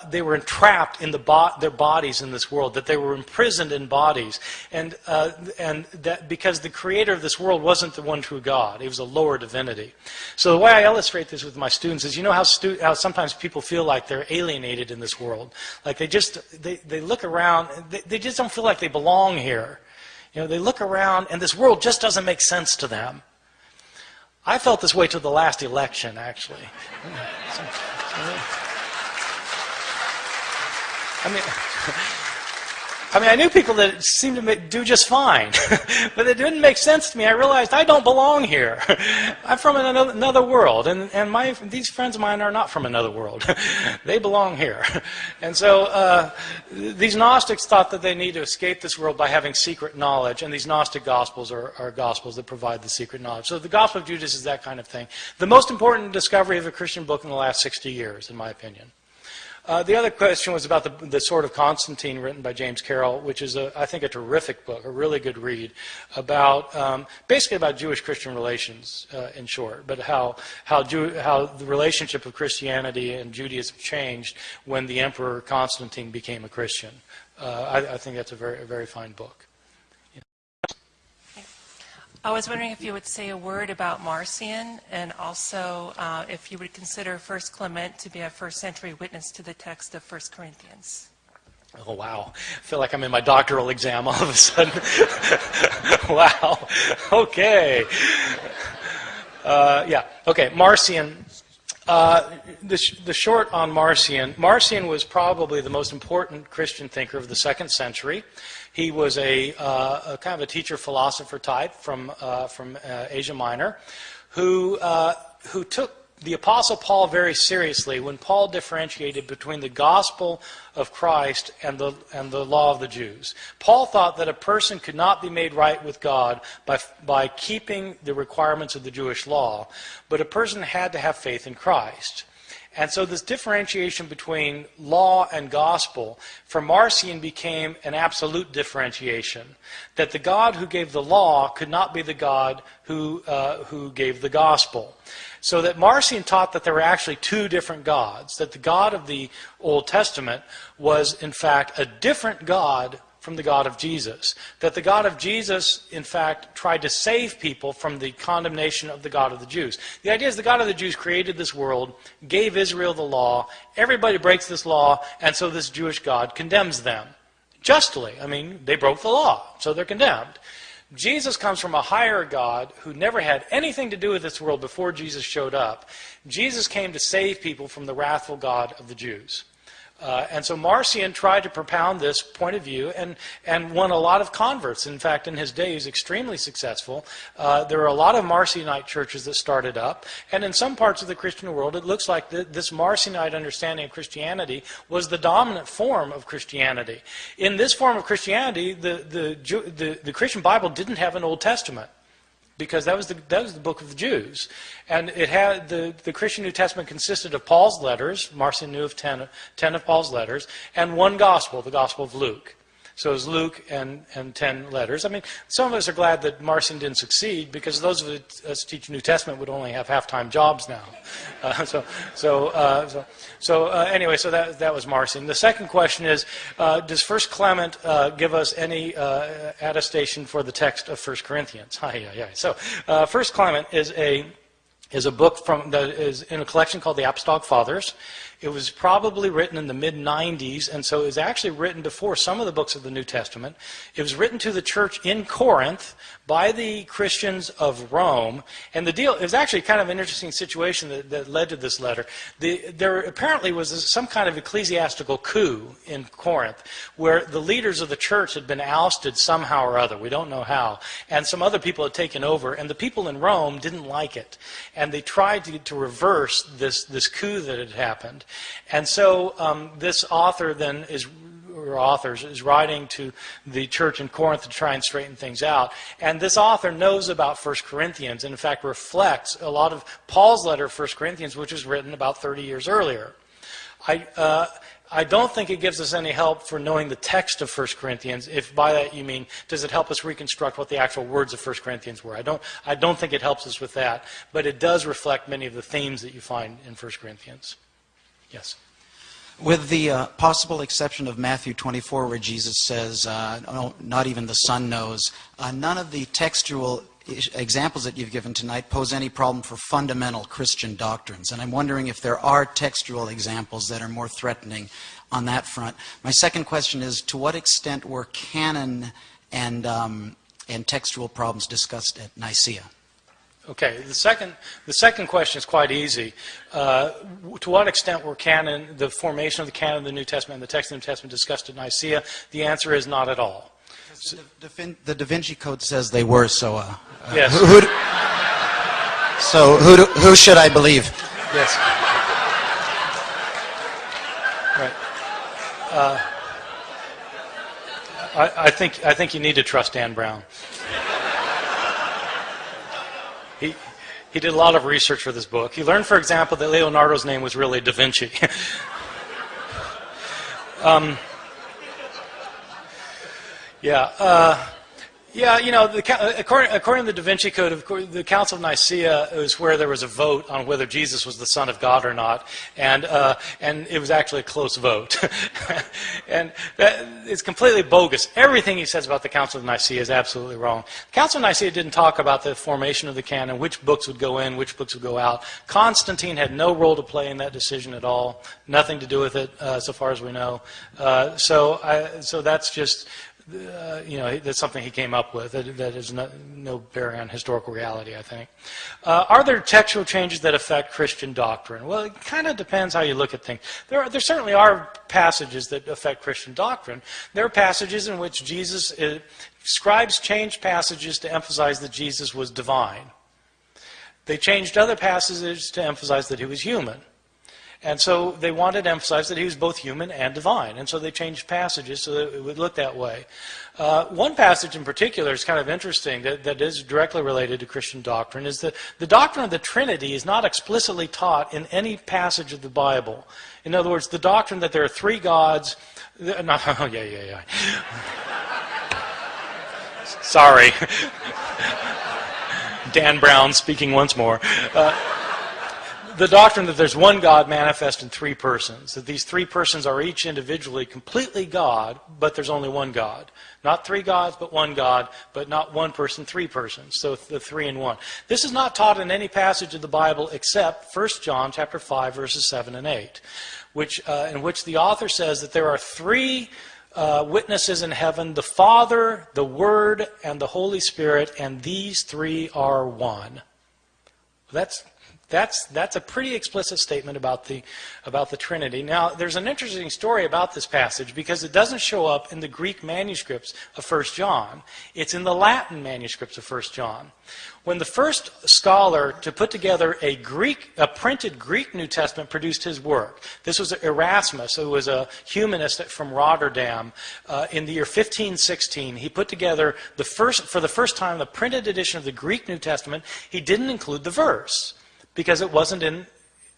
they were entrapped in their bodies in this world, that they were imprisoned in bodies, and that because the creator of this world wasn't the one true God, he was a lower divinity. So the way I illustrate this with my students is, you know how sometimes people feel like they're alienated in this world, like they look around, they just don't feel like they belong here. They look around and this world just doesn't make sense to them. I felt this way till the last election, actually. I knew people that seemed to do just fine, but it didn't make sense to me. I realized I don't belong here. I'm from another world, and these friends of mine are not from another world. They belong here. And so these Gnostics thought that they need to escape this world by having secret knowledge, and these Gnostic Gospels are Gospels that provide the secret knowledge. So the Gospel of Judas is that kind of thing. The most important discovery of a Christian book in the last 60 years, in my opinion. The other question was about the Sword of Constantine, written by James Carroll, which is, I think, a terrific book, a really good read, basically about Jewish-Christian relations, in short, but how the relationship of Christianity and Judaism changed when the Emperor Constantine became a Christian. I think that's a very, very fine book. I was wondering if you would say a word about Marcion, and also if you would consider 1 Clement to be a first-century witness to the text of 1 Corinthians. Oh, wow. I feel like I'm in my doctoral exam all of a sudden. Wow. Okay. Okay, Marcion. The short on Marcion. Marcion was probably the most important Christian thinker of the 2nd century. He was a kind of a teacher-philosopher type from Asia Minor, who took the Apostle Paul very seriously when Paul differentiated between the gospel of Christ and the law of the Jews. Paul thought that a person could not be made right with God by keeping the requirements of the Jewish law, but a person had to have faith in Christ. And so this differentiation between law and gospel for Marcion became an absolute differentiation, that the God who gave the law could not be the God who gave the gospel. So that Marcion taught that there were actually two different gods, that the God of the Old Testament was in fact a different God from the God of Jesus. That the God of Jesus, in fact, tried to save people from the condemnation of the God of the Jews. The idea is the God of the Jews created this world, gave Israel the law, everybody breaks this law, and so this Jewish God condemns them. Justly. I mean, they broke the law, so they're condemned. Jesus comes from a higher God who never had anything to do with this world before Jesus showed up. Jesus came to save people from the wrathful God of the Jews. And so Marcion tried to propound this point of view and won a lot of converts. In fact, in his day, he was extremely successful. There were a lot of Marcionite churches that started up. And in some parts of the Christian world, it looks like this Marcionite understanding of Christianity was the dominant form of Christianity. In this form of Christianity, the Christian Bible didn't have an Old Testament, because that was the book of the Jews. And it had the Christian New Testament consisted of Paul's letters. Marcion knew of 10 of Paul's letters, and one gospel, the Gospel of Luke. So it was Luke and 10 letters. I mean, some of us are glad that Marcion didn't succeed, because those of us teaching New Testament would only have half-time jobs now. Anyway, so that was Marcion. The second question is, does 1 Clement give us any attestation for the text of 1 Corinthians? So 1 Clement is a book that is in a collection called the Apostolic Fathers. It was probably written in the mid-90s, and so it was actually written before some of the books of the New Testament. It was written to the church in Corinth by the Christians of Rome. And it was actually kind of an interesting situation that led to this letter. There apparently was some kind of ecclesiastical coup in Corinth, where the leaders of the church had been ousted somehow or other. We don't know how. And some other people had taken over, and the people in Rome didn't like it. And they tried to reverse this coup that had happened. And so this author then is writing to the church in Corinth to try and straighten things out. And this author knows about 1 Corinthians, and in fact reflects a lot of Paul's letter of 1 Corinthians, which was written about 30 years earlier. I don't think it gives us any help for knowing the text of 1 Corinthians, if by that you mean, does it help us reconstruct what the actual words of 1 Corinthians were? I don't think it helps us with that, but it does reflect many of the themes that you find in 1 Corinthians. Yes? With the possible exception of Matthew 24, where Jesus says, "No, not even the Son knows," none of the textual examples that you've given tonight pose any problem for fundamental Christian doctrines. And I'm wondering if there are textual examples that are more threatening on that front. My second question is, to what extent were canon and textual problems discussed at Nicaea? Okay, the second question is quite easy. To what extent were the formation of the canon of the New Testament and the text of the New Testament discussed at Nicaea? The answer is not at all. The Da Vinci Code says they were, so yes. Who should I believe? Yes. Right. I think you need to trust Dan Brown. He did a lot of research for this book. He learned, for example, that Leonardo's name was really Da Vinci. According to the Da Vinci Code, of course, the Council of Nicaea was where there was a vote on whether Jesus was the Son of God or not, and it was actually a close vote. And it's completely bogus. Everything he says about the Council of Nicaea is absolutely wrong. The Council of Nicaea didn't talk about the formation of the canon, which books would go in, which books would go out. Constantine had no role to play in that decision at all, nothing to do with it, so far as we know. So that's just... that's something he came up with that is no bearing on historical reality, I think. Are there textual changes that affect Christian doctrine? Well, it kind of depends how you look at things. There certainly are passages that affect Christian doctrine. There are passages in which scribes changed passages to emphasize that Jesus was divine. They changed other passages to emphasize that he was human. And so they wanted to emphasize that he was both human and divine. And so they changed passages so that it would look that way. One passage in particular is kind of interesting that is directly related to Christian doctrine, is that the doctrine of the Trinity is not explicitly taught in any passage of the Bible. In other words, the doctrine that there are three gods... Sorry. Dan Brown speaking once more. The doctrine that there's one God manifest in three persons, that these three persons are each individually completely God, but there's only one God. Not three gods, but one God, but not one person, three persons. So the three in one. This is not taught in any passage of the Bible except 1 John chapter 5, verses 7 and 8, in which the author says that there are three witnesses in heaven, the Father, the Word, and the Holy Spirit, and these three are one. That's a pretty explicit statement about the Trinity. Now, there's an interesting story about this passage because it doesn't show up in the Greek manuscripts of 1 John. It's in the Latin manuscripts of 1 John. When the first scholar to put together a printed Greek New Testament produced his work, this was Erasmus, who was a humanist from Rotterdam, in the year 1516. He put together for the first time the printed edition of the Greek New Testament. He didn't include the verse, because it wasn't in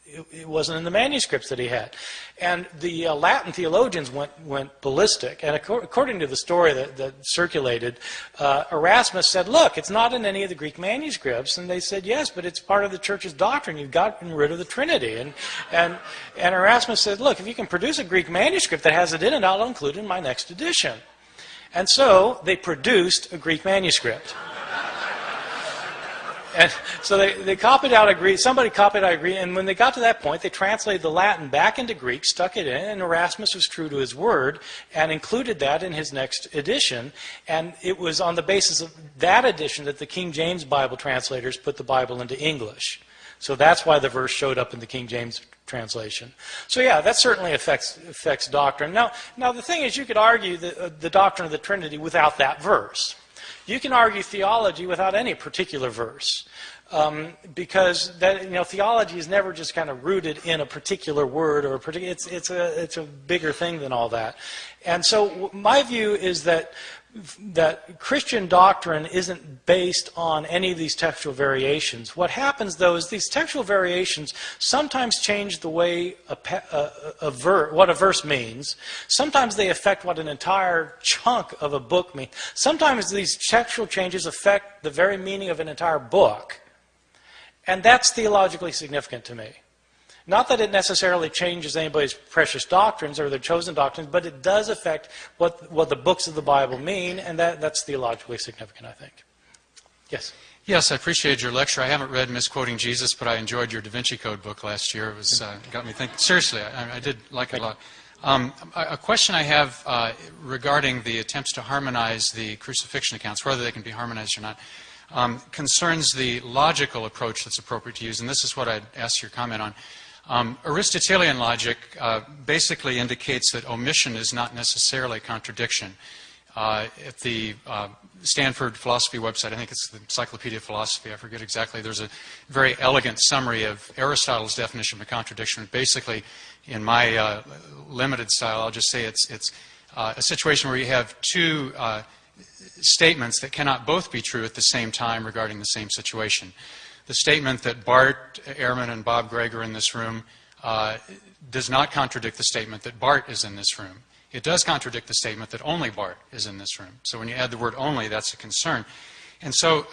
the manuscripts that he had. And the Latin theologians went ballistic. And according to the story that circulated, Erasmus said, look, it's not in any of the Greek manuscripts. And they said, yes, but it's part of the church's doctrine. You've gotten rid of the Trinity. And Erasmus said, look, if you can produce a Greek manuscript that has it in it, I'll include it in my next edition. And so they produced a Greek manuscript. And so they copied out a Greek, somebody copied out a Greek, and when they got to that point, they translated the Latin back into Greek, stuck it in, and Erasmus was true to his word and included that in his next edition. And it was on the basis of that edition that the King James Bible translators put the Bible into English. So that's why the verse showed up in the King James translation. So yeah, that certainly affects doctrine. Now the thing is, you could argue the doctrine of the Trinity without that verse. You can argue theology without any particular verse, because theology is never just kind of rooted in a particular word or it's a bigger thing than all that. And so my view is that Christian doctrine isn't based on any of these textual variations. What happens, though, is these textual variations sometimes change the way what a verse means. Sometimes they affect what an entire chunk of a book means. Sometimes these textual changes affect the very meaning of an entire book. And that's theologically significant to me. Not that it necessarily changes anybody's precious doctrines or their chosen doctrines, but it does affect what the books of the Bible mean, and that's theologically significant, I think. Yes? Yes, I appreciated your lecture. I haven't read Misquoting Jesus, but I enjoyed your Da Vinci Code book last year. It was got me thinking. Seriously, I did like it a lot. A question I have regarding the attempts to harmonize the crucifixion accounts, whether they can be harmonized or not, concerns the logical approach that's appropriate to use, and this is what I'd ask your comment on. Aristotelian logic basically indicates that omission is not necessarily contradiction. At the Stanford philosophy website, I think it's the Encyclopedia of Philosophy, I forget exactly, there's a very elegant summary of Aristotle's definition of a contradiction. Basically, in my limited style, I'll just say it's a situation where you have two statements that cannot both be true at the same time regarding the same situation. The statement that Bart Ehrman and Bob Gregg are in this room does not contradict the statement that Bart is in this room. It does contradict the statement that only Bart is in this room. So when you add the word only, that's a concern. And so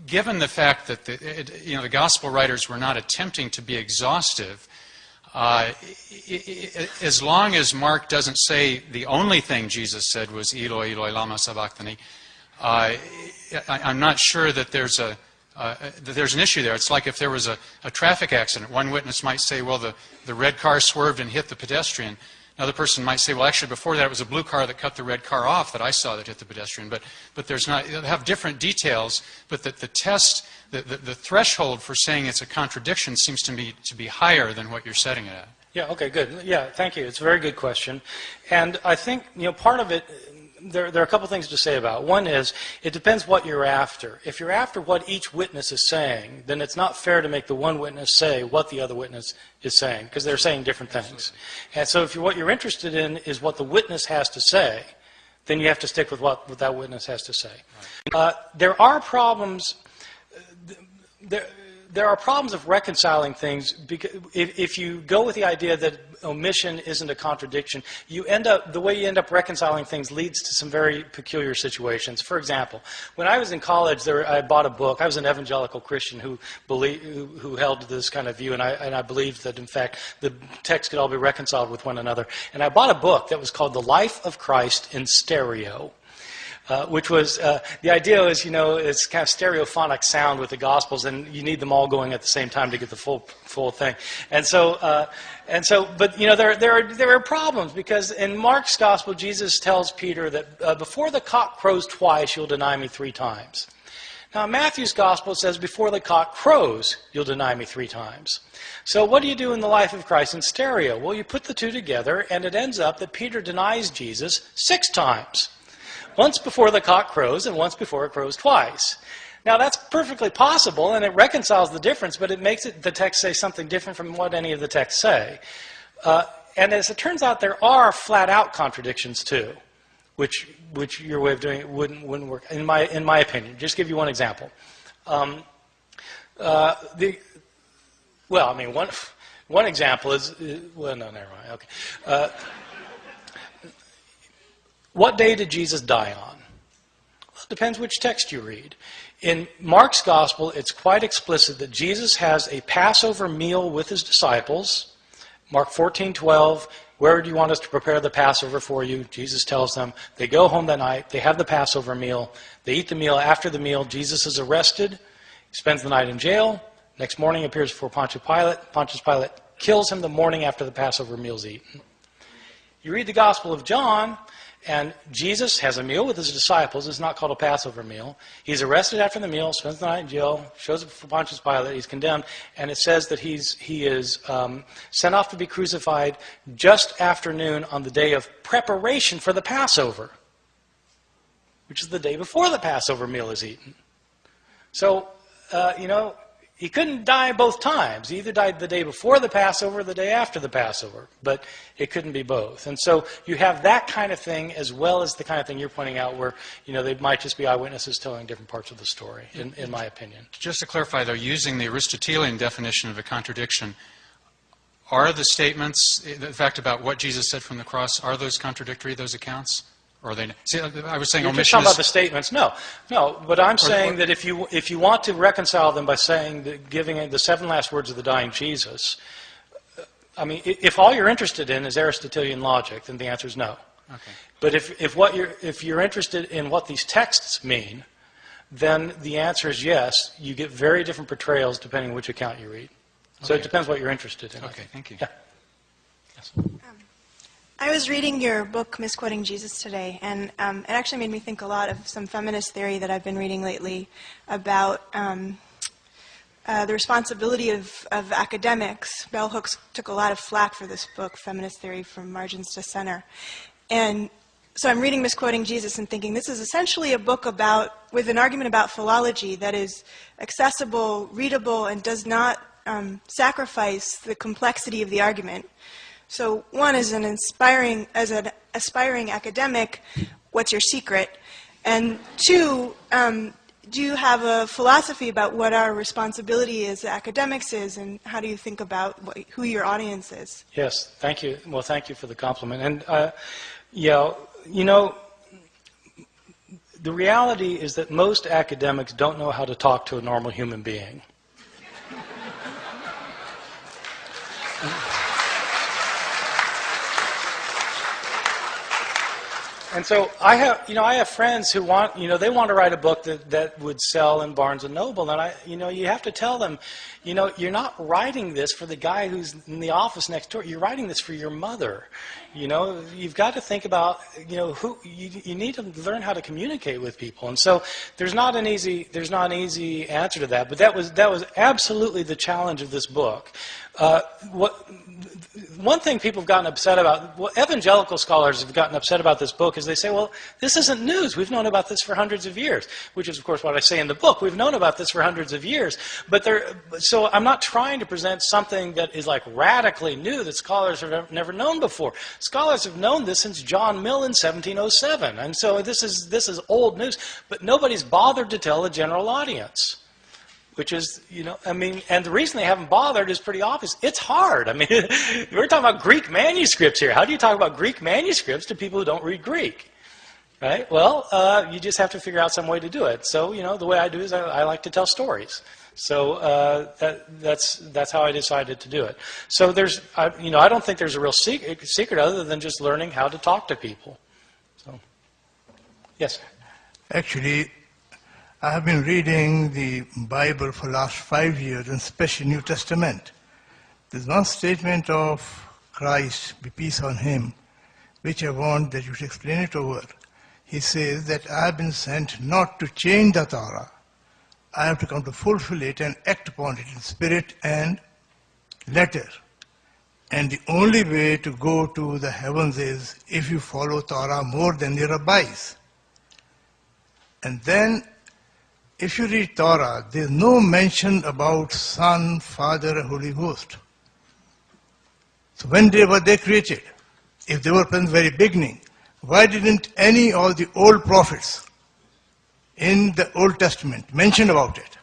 given the fact that the gospel writers were not attempting to be exhaustive, as long as Mark doesn't say the only thing Jesus said was Eloi, Eloi, lama sabachthani, I'm not sure that there's an issue there. It's like if there was a traffic accident. One witness might say, well, the red car swerved and hit the pedestrian. Another person might say, well, actually, before that, it was a blue car that cut the red car off that I saw that hit the pedestrian. But there's not, they'll have different details, but the test, the threshold for saying it's a contradiction seems to me to be higher than what you're setting it at. Yeah, okay, good. Yeah, thank you. It's a very good question. And I think, part of it, there are a couple things to say about it. One is, it depends what you're after. If you're after what each witness is saying, then it's not fair to make the one witness say what the other witness is saying, because they're saying different things. And so if what you're interested in is what the witness has to say, then you have to stick with what that witness has to say. There are problems. There are problems of reconciling things, because if you go with the idea that omission isn't a contradiction, the way you end up reconciling things leads to some very peculiar situations. For example, when I was in college, I bought a book. I was an evangelical Christian who held this kind of view, and I believed that, in fact, the texts could all be reconciled with one another. And I bought a book that was called The Life of Christ in Stereo. Which was, the idea is, it's kind of stereophonic sound with the Gospels, and you need them all going at the same time to get the full thing. But there are problems, because in Mark's Gospel, Jesus tells Peter that before the cock crows twice, you'll deny me 3 times. Now, in Matthew's Gospel, it says before the cock crows, you'll deny me 3 times. So what do you do in the life of Christ in stereo? Well, you put the two together, and it ends up that Peter denies Jesus 6 times. Once before the cock crows, and once before it crows twice. Now, that's perfectly possible, and it reconciles the difference, but it makes the text say something different from what any of the texts say. And as it turns out, there are flat-out contradictions, too, which your way of doing it wouldn't work, in my opinion. Just give you one example. One example is... well, no, never mind. Okay. What day did Jesus die on? Well, it depends which text you read. In Mark's Gospel, it's quite explicit that Jesus has a Passover meal with his disciples. Mark 14:12, where do you want us to prepare the Passover for you? Jesus tells them. They go home that night. They have the Passover meal. They eat the meal. After the meal, Jesus is arrested. He spends the night in jail. Next morning, appears before Pontius Pilate. Pontius Pilate kills him the morning after the Passover meal is eaten. You read the Gospel of John, and Jesus has a meal with his disciples. It's not called a Passover meal. He's arrested after the meal, spends the night in jail, shows up for Pontius Pilate, he's condemned, and it says that he is sent off to be crucified just after noon on the day of preparation for the Passover, which is the day before the Passover meal is eaten. So, he couldn't die both times. He either died the day before the Passover or the day after the Passover, but it couldn't be both. And so you have that kind of thing as well as the kind of thing you're pointing out where, they might just be eyewitnesses telling different parts of the story, in my opinion. Just to clarify, though, using the Aristotelian definition of a contradiction, are the statements, the fact about what Jesus said from the cross, are those contradictory, those accounts? Or are they? See, I was saying You're omission. just talking about the statements. No. But I'm saying that if you want to reconcile them by giving the 7 last words of the dying Jesus, if all you're interested in is Aristotelian logic, then the answer is no. Okay. But if you're interested in what these texts mean, then the answer is yes. You get very different portrayals depending on which account you read. So it depends what you're interested in. Okay, thank you. Yeah. Yes. I was reading your book, Misquoting Jesus, today, and it actually made me think a lot of some feminist theory that I've been reading lately about the responsibility of academics. Bell Hooks took a lot of flack for this book, Feminist Theory from Margins to Center. And so I'm reading Misquoting Jesus and thinking this is essentially a book with an argument about philology that is accessible, readable, and does not sacrifice the complexity of the argument. So one, as an aspiring academic, what's your secret? And 2, do you have a philosophy about what our responsibility as academics is, and how do you think about who your audience is? Yes, thank you. Well, thank you for the compliment. And, the reality is that most academics don't know how to talk to a normal human being. And so I have friends who want to write a book that would sell in Barnes and Noble, and you have to tell them, you're not writing this for the guy who's in the office next door. You're writing this for your mother. You know, you've got to think about, you know, who you need to learn how to communicate with people, and so there's not an easy answer to that. But that was absolutely the challenge of this book. One thing people have gotten upset about, what evangelical scholars have gotten upset about this book, is they say, well, this isn't news. We've known about this for hundreds of years, which is, of course, what I say in the book. We've known about this for hundreds of years. So I'm not trying to present something that is like radically new that scholars have never known before. Scholars have known this since John Mill in 1707. And so this is old news, but nobody's bothered to tell the general audience. Which is, you know, I mean, and the reason they haven't bothered is pretty obvious. It's hard. I mean, we're talking about Greek manuscripts here. How do you talk about Greek manuscripts to people who don't read Greek? Right? Well, you just have to figure out some way to do it. So, you know, the way I do is I like to tell stories. So that's how I decided to do it. So I don't think there's a real secret other than just learning how to talk to people. So, yes. Actually, I have been reading the Bible for the last 5 years, and especially New Testament. There's one statement of Christ, be peace on him, which I want that you should explain it over. He says that I have been sent not to change the Torah. I have to come to fulfill it and act upon it in spirit and letter. And the only way to go to the heavens is if you follow Torah more than the rabbis. And then if you read Torah, there's no mention about Son, Father, and Holy Ghost. So when were they created? If they were present very beginning, why didn't any of the old prophets in the Old Testament mention about it?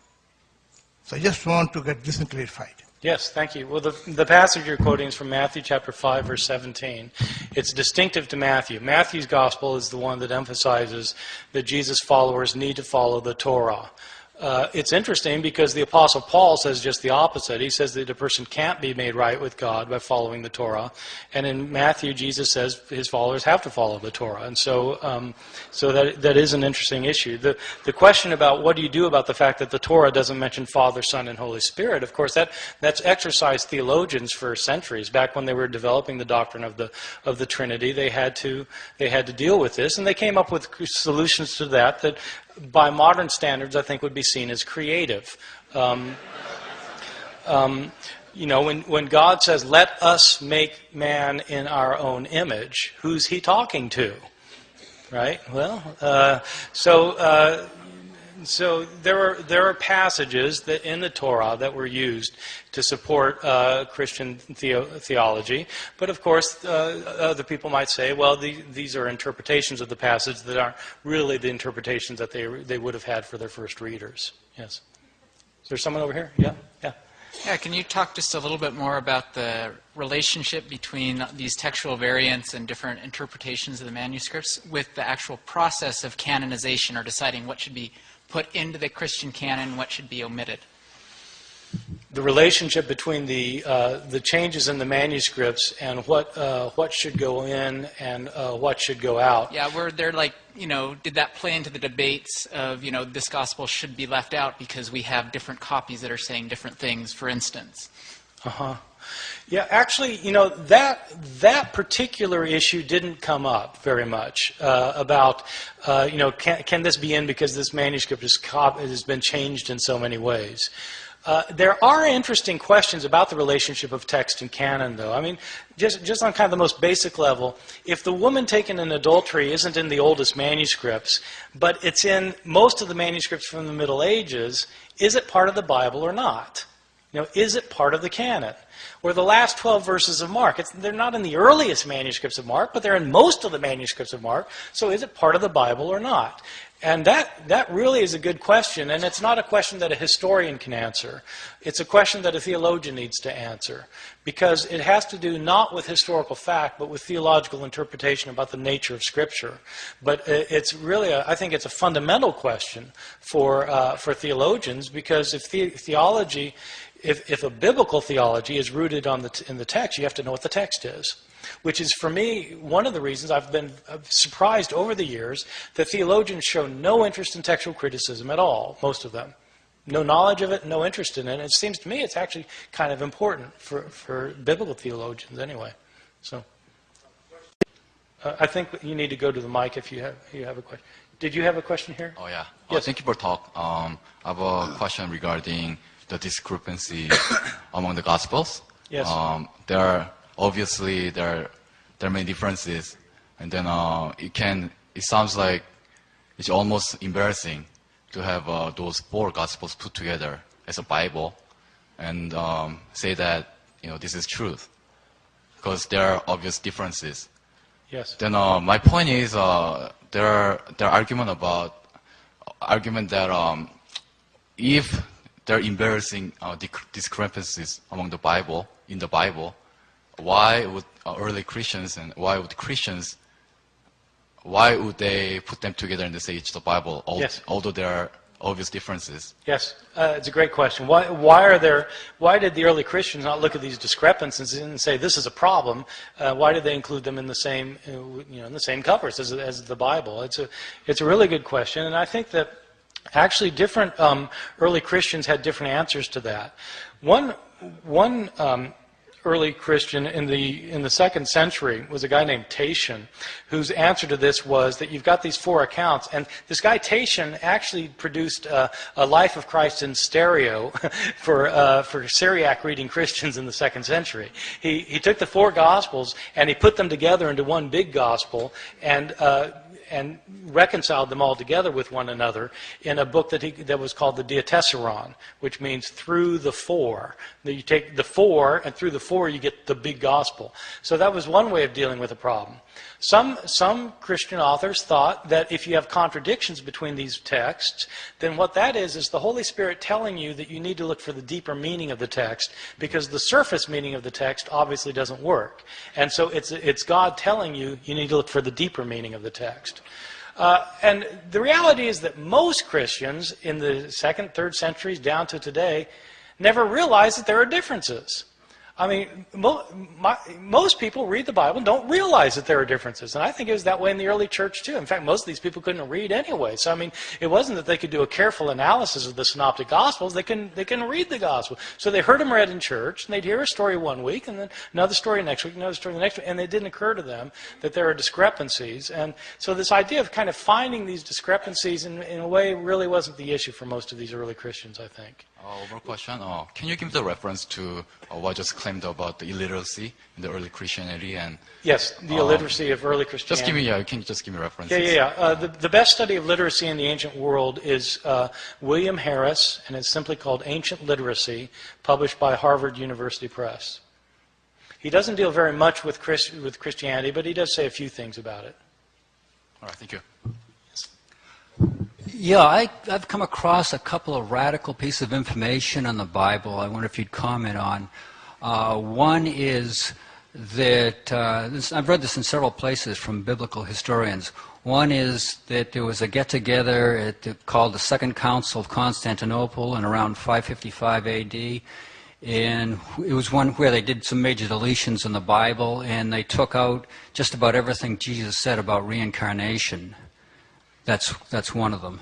So I just want to get this clarified. Yes, thank you. Well, the passage you're quoting is from Matthew chapter 5, verse 17. It's distinctive to Matthew. Matthew's gospel is the one that emphasizes that Jesus' followers need to follow the Torah. It's interesting because the Apostle Paul says just the opposite. He says that a person can't be made right with God by following the Torah. And in Matthew, Jesus says his followers have to follow the Torah. And so that is an interesting issue. The question about what do you do about the fact that the Torah doesn't mention Father, Son, and Holy Spirit, of course, that's exercised theologians for centuries. Back when they were developing the doctrine of the Trinity, they had to deal with this. And they came up with solutions to that by modern standards, I think would be seen as creative. You know, when God says, "Let us make man in our own image," who's He talking to? Right? Well, so there are passages that in the Torah that were used to support Christian theology, but of course other people might say, well, these are interpretations of the passage that aren't really the interpretations that they would have had for their first readers. Yes. Is there someone over here? Yeah. Yeah, can you talk just a little bit more about the relationship between these textual variants and different interpretations of the manuscripts with the actual process of canonization or deciding what should be put into the Christian canon, what should be omitted? The relationship between the changes in the manuscripts and what should go in and what should go out. Yeah, were there did that play into the debates of, this gospel should be left out because we have different copies that are saying different things, for instance? Yeah, actually, that particular issue didn't come up very much about, can this be in because this manuscript has been changed in so many ways. There are interesting questions about the relationship of text and canon, though. I mean, just on kind of the most basic level, if the woman taken in adultery isn't in the oldest manuscripts, but it's in most of the manuscripts from the Middle Ages, is it part of the Bible or not? Is it part of the canon? Or the last 12 verses of Mark. They're not in the earliest manuscripts of Mark, but they're in most of the manuscripts of Mark. So is it part of the Bible or not? And that really is a good question, and it's not a question that a historian can answer. It's a question that a theologian needs to answer, because it has to do not with historical fact, but with theological interpretation about the nature of Scripture. But it's really, I think it's a fundamental question for theologians, because if theology, if a biblical theology is rooted in the text, you have to know what the text is. Which is, for me, one of the reasons I've been surprised over the years that theologians show no interest in textual criticism at all, most of them. No knowledge of it, no interest in it. And it seems to me it's actually kind of important for biblical theologians anyway. So. I think you need to go to the mic if you have a question. Did you have a question here? Oh, yeah. Yes. Thank you for talk. I have a question regarding the discrepancy among the Gospels. Yes. There are obviously there are many differences, and then it sounds like it's almost embarrassing to have those 4 Gospels put together as a Bible and say that this is truth, because there are obvious differences. Yes. Then my point is there are argument that if there are embarrassing discrepancies among the Bible in the Bible, why would early Christians and why would they put them together and they say it's the Bible, although there are obvious differences? Yes, it's a great question. Why did the early Christians not look at these discrepancies and say this is a problem? Why did they include them in the same, in the same covers as the Bible? It's a really good question, and I think that actually different early Christians had different answers to that. One early Christian in the 2nd century was a guy named Tatian, whose answer to this was that you've got these 4 accounts, and this guy Tatian actually produced a Life of Christ in stereo for Syriac reading Christians in the 2nd century. He took the 4 Gospels and he put them together into one big Gospel and reconciled them all together with one another in a book that was called the Diatessaron, which means through the 4. You take the 4, and through the 4 you get the big gospel. So that was one way of dealing with the problem. Some Christian authors thought that if you have contradictions between these texts, then what that is the Holy Spirit telling you that you need to look for the deeper meaning of the text, because the surface meaning of the text obviously doesn't work. And so it's God telling you need to look for the deeper meaning of the text. And the reality is that most Christians in the 2nd, 3rd centuries down to today never realized that there are differences. I mean, most people read the Bible and don't realize that there are differences. And I think it was that way in the early church, too. In fact, most of these people couldn't read anyway. So, I mean, it wasn't that they could do a careful analysis of the Synoptic Gospels. They couldn't read the Gospel. So they heard them read in church, and they'd hear a story one week, and then another story next week, another story the next week, and it didn't occur to them that there are discrepancies. And so this idea of kind of finding these discrepancies in a way really wasn't the issue for most of these early Christians, I think. One more question. Can you give the reference to what just claimed about the illiteracy in the early Christianity? And yes, the illiteracy of early Christianity. Can you just give me references? Yeah. The best study of literacy in the ancient world is William Harris, and it's simply called Ancient Literacy, published by Harvard University Press. He doesn't deal very much with Christianity, but he does say a few things about it. All right, thank you. Yeah, I've come across a couple of radical pieces of information on the Bible I wonder if you'd comment on. One is that, I've read this in several places from biblical historians. One is that there was a get-together called the Second Council of Constantinople in around 555 AD. And it was one where they did some major deletions in the Bible, and they took out just about everything Jesus said about reincarnation. That's one of them.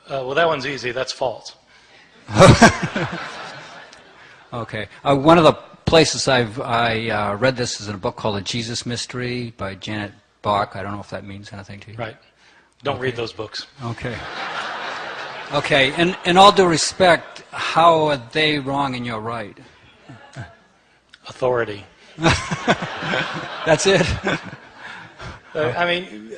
Well, that one's easy. That's false. Okay. One of the places I read this is in a book called The Jesus Mystery by Janet Bach. I don't know if that means anything to you. Right. Don't read those books. Okay. Okay. And in all due respect, how are they wrong and you're right? Authority. That's it? I mean...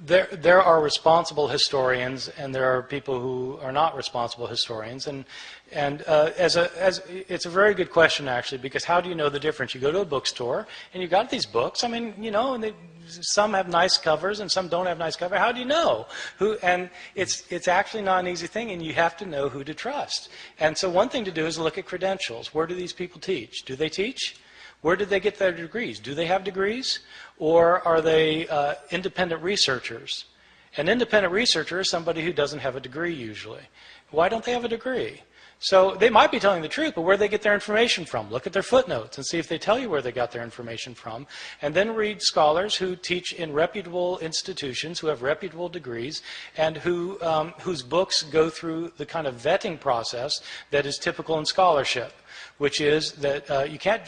There are responsible historians, and there are people who are not responsible historians, and it's a very good question actually, because how do you know the difference? You go to a bookstore and you got these books. I mean, and some have nice covers and some don't have nice covers. How do you know who? And it's actually not an easy thing, and you have to know who to trust. And so one thing to do is look at credentials. Where do these people teach? Do they teach? Where did they get their degrees? Do they have degrees? Or are they independent researchers? An independent researcher is somebody who doesn't have a degree usually. Why don't they have a degree? So they might be telling the truth, but where do they get their information from? Look at their footnotes and see if they tell you where they got their information from. And then read scholars who teach in reputable institutions, who have reputable degrees, and whose books go through the kind of vetting process that is typical in scholarship, which is that you can't,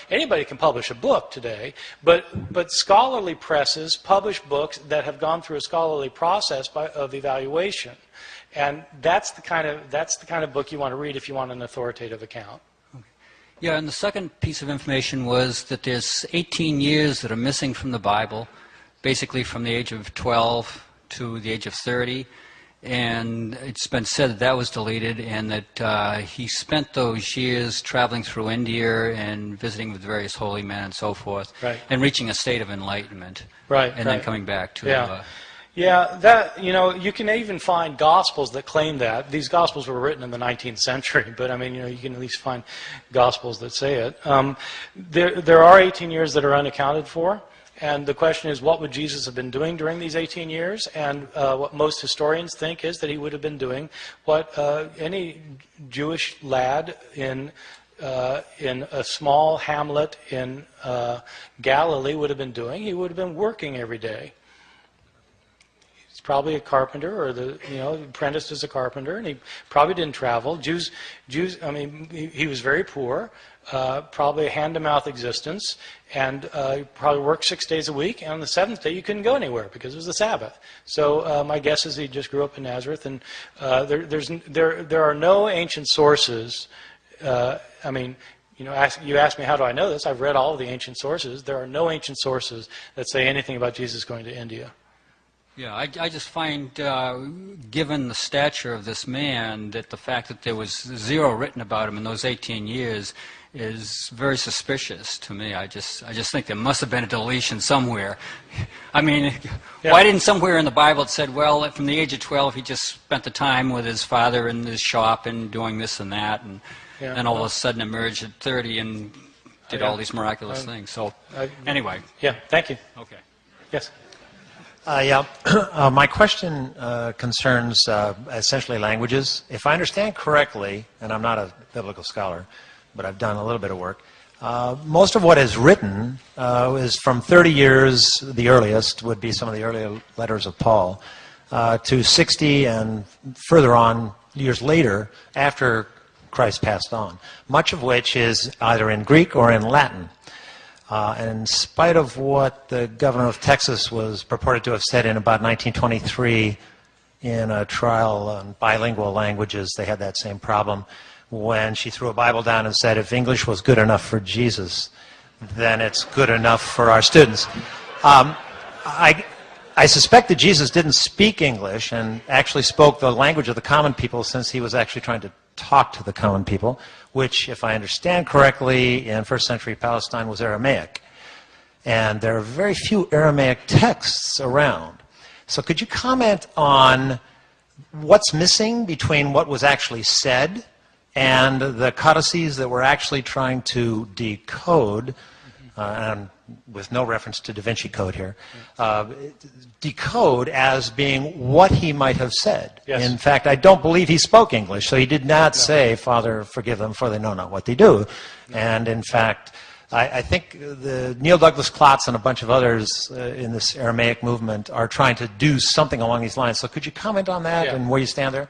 anybody can publish a book today, but scholarly presses publish books that have gone through a scholarly process of evaluation. And that's the kind of book you want to read if you want an authoritative account. Okay. Yeah, and the second piece of information was that there's 18 years that are missing from the Bible, basically from the age of 12 to the age of 30. And it's been said that that was deleted, and that he spent those years traveling through India and visiting with various holy men and so forth, right, and reaching a state of enlightenment, right, and then coming back to... Yeah, that, you can even find Gospels that claim that. These Gospels were written in the 19th century, but I mean, you can at least find Gospels that say it. There are 18 years that are unaccounted for, and the question is, what would Jesus have been doing during these 18 years? And what most historians think is that he would have been doing what any Jewish lad in a small hamlet in Galilee would have been doing. He would have been working every day. Probably a carpenter, or apprenticed as a carpenter, and he probably didn't travel. Jews. I mean, he was very poor, probably a hand-to-mouth existence, and probably worked 6 days a week. And on the seventh day, you couldn't go anywhere because it was the Sabbath. So my guess is he just grew up in Nazareth. And there are no ancient sources. I mean, you asked me how do I know this? I've read all of the ancient sources. There are no ancient sources that say anything about Jesus going to India. Yeah, I just find, given the stature of this man, that the fact that there was zero written about him in those 18 years is very suspicious to me. I just think there must have been a deletion somewhere. I mean, why didn't somewhere in the Bible it said, well, from the age of 12 he just spent the time with his father in his shop and doing this and that, and then all of a sudden emerged at 30 and did all these miraculous things. So, anyway. Yeah, thank you. Okay. Yes. My question concerns essentially languages. If I understand correctly, and I'm not a biblical scholar, but I've done a little bit of work, most of what is written is from 30 years, the earliest would be some of the earlier letters of Paul, to 60 and further on years later after Christ passed on, much of which is either in Greek or in Latin. And in spite of what the governor of Texas was purported to have said in about 1923 in a trial on bilingual languages, they had that same problem when she threw a Bible down and said, if English was good enough for Jesus, then it's good enough for our students. I suspect that Jesus didn't speak English and actually spoke the language of the common people, since he was actually trying to talk to the common people, which, if I understand correctly, in first century Palestine was Aramaic. And there are very few Aramaic texts around. So could you comment on what's missing between what was actually said and the codices that we're actually trying to decode, and with no reference to Da Vinci Code here, decode as being what he might have said. Yes. In fact, I don't believe he spoke English, so he did not say, Father, forgive them, for they know not what they do. No. And in fact, I think the Neil Douglas Klotz and a bunch of others in this Aramaic movement are trying to do something along these lines. So could you comment on that and where you stand there?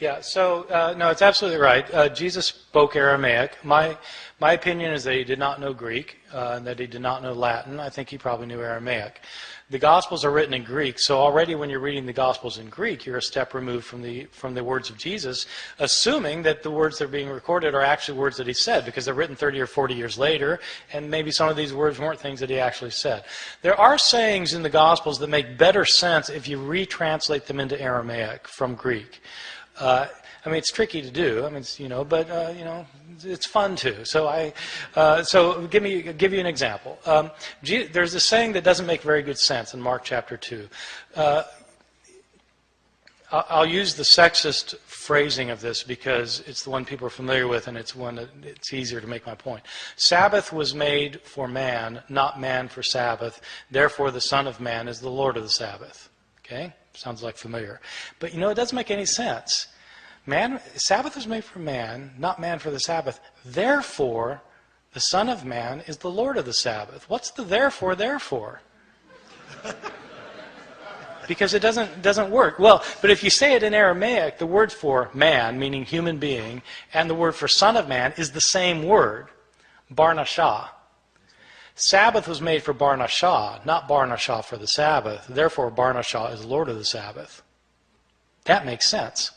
Yeah, so, no, it's absolutely right. Jesus spoke Aramaic. My opinion is that he did not know Greek, and that he did not know Latin. I think he probably knew Aramaic. The Gospels are written in Greek, so already when you're reading the Gospels in Greek, you're a step removed from the words of Jesus, assuming that the words that are being recorded are actually words that he said, because they're written 30 or 40 years later, and maybe some of these words weren't things that he actually said. There are sayings in the Gospels that make better sense if you retranslate them into Aramaic from Greek. I mean, it's tricky to do. I mean, but it's fun too. So so give you an example. There's a saying that doesn't make very good sense in Mark chapter 2. I'll use the sexist phrasing of this because it's the one people are familiar with, and it's one that it's easier to make my point. Sabbath was made for man, not man for Sabbath. Therefore, the Son of Man is the Lord of the Sabbath. Okay? Sounds like familiar. But it doesn't make any sense. Sabbath was made for man, not man for the Sabbath. Therefore, the Son of Man is the Lord of the Sabbath. What's the therefore? Because it doesn't work. Well, but if you say it in Aramaic, the word for man, meaning human being, and the word for Son of Man is the same word, Bar-Nashah. Sabbath was made for Bar-Nashah, not Bar-Nashah for the Sabbath. Therefore, Bar-Nashah is Lord of the Sabbath. That makes sense.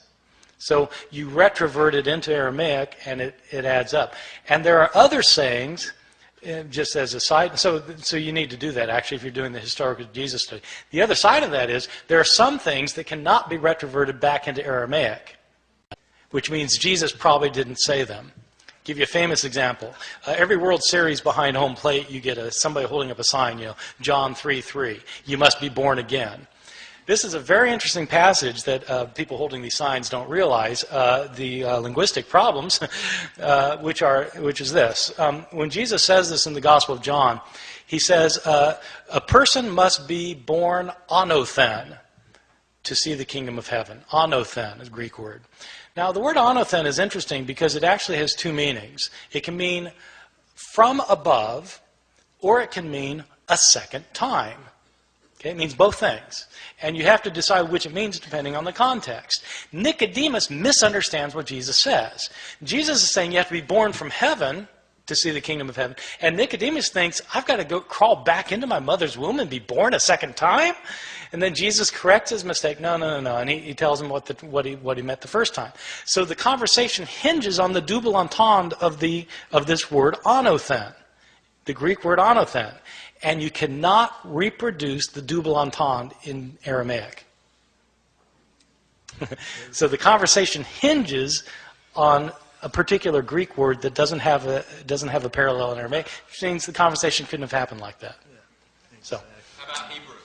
So you retrovert it into Aramaic, and it adds up. And there are other sayings, just as a side, so you need to do that, actually, if you're doing the historical Jesus study. The other side of that is, there are some things that cannot be retroverted back into Aramaic, which means Jesus probably didn't say them. Give you a famous example. Every World Series behind home plate, you get somebody holding up a sign, John 3:3. You must be born again. This is a very interesting passage that people holding these signs don't realize the linguistic problems, which is this. When Jesus says this in the Gospel of John, he says, a person must be born anothen to see the kingdom of heaven. Anothen is a Greek word. Now, the word anothen is interesting because it actually has two meanings. It can mean from above, or it can mean a second time. Okay, it means both things. And you have to decide which it means depending on the context. Nicodemus misunderstands what Jesus says. Jesus is saying you have to be born from heaven to see the kingdom of heaven. And Nicodemus thinks, I've got to go crawl back into my mother's womb and be born a second time? And then Jesus corrects his mistake. No. And he tells him what he meant the first time. So the conversation hinges on the double entendre of this word anothen, the Greek word anothen. And you cannot reproduce the double entendre in Aramaic. So the conversation hinges on a particular Greek word that doesn't have a parallel in Aramaic, which means the conversation couldn't have happened like that. So. How about Hebrew?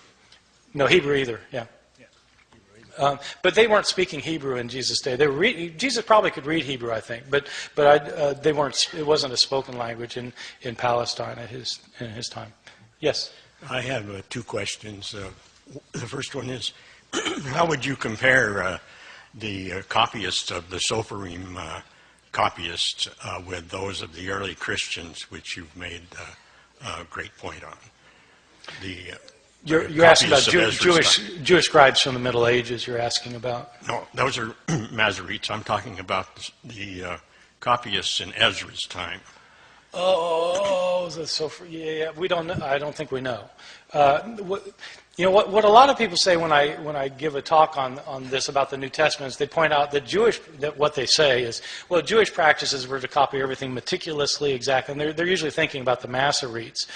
No Hebrew either. Yeah. But they weren't speaking Hebrew in Jesus' day. Jesus probably could read Hebrew, I think, but they weren't. It wasn't a spoken language in Palestine in his time. Yes? I have two questions. The first one is, how would you compare the copyists of the Sophorim copyists with those of the early Christians, which you've made a great point on? You're asking about Jewish scribes from the Middle Ages, you're asking about? No, those are Masoretes. I'm talking about the copyists in Ezra's time. Yeah. We don't know. I don't think we know. What a lot of people say when I give a talk on this about the New Testament is they point out that what they say is, well, Jewish practices were to copy everything meticulously, exactly, and they're usually thinking about the Masoretes.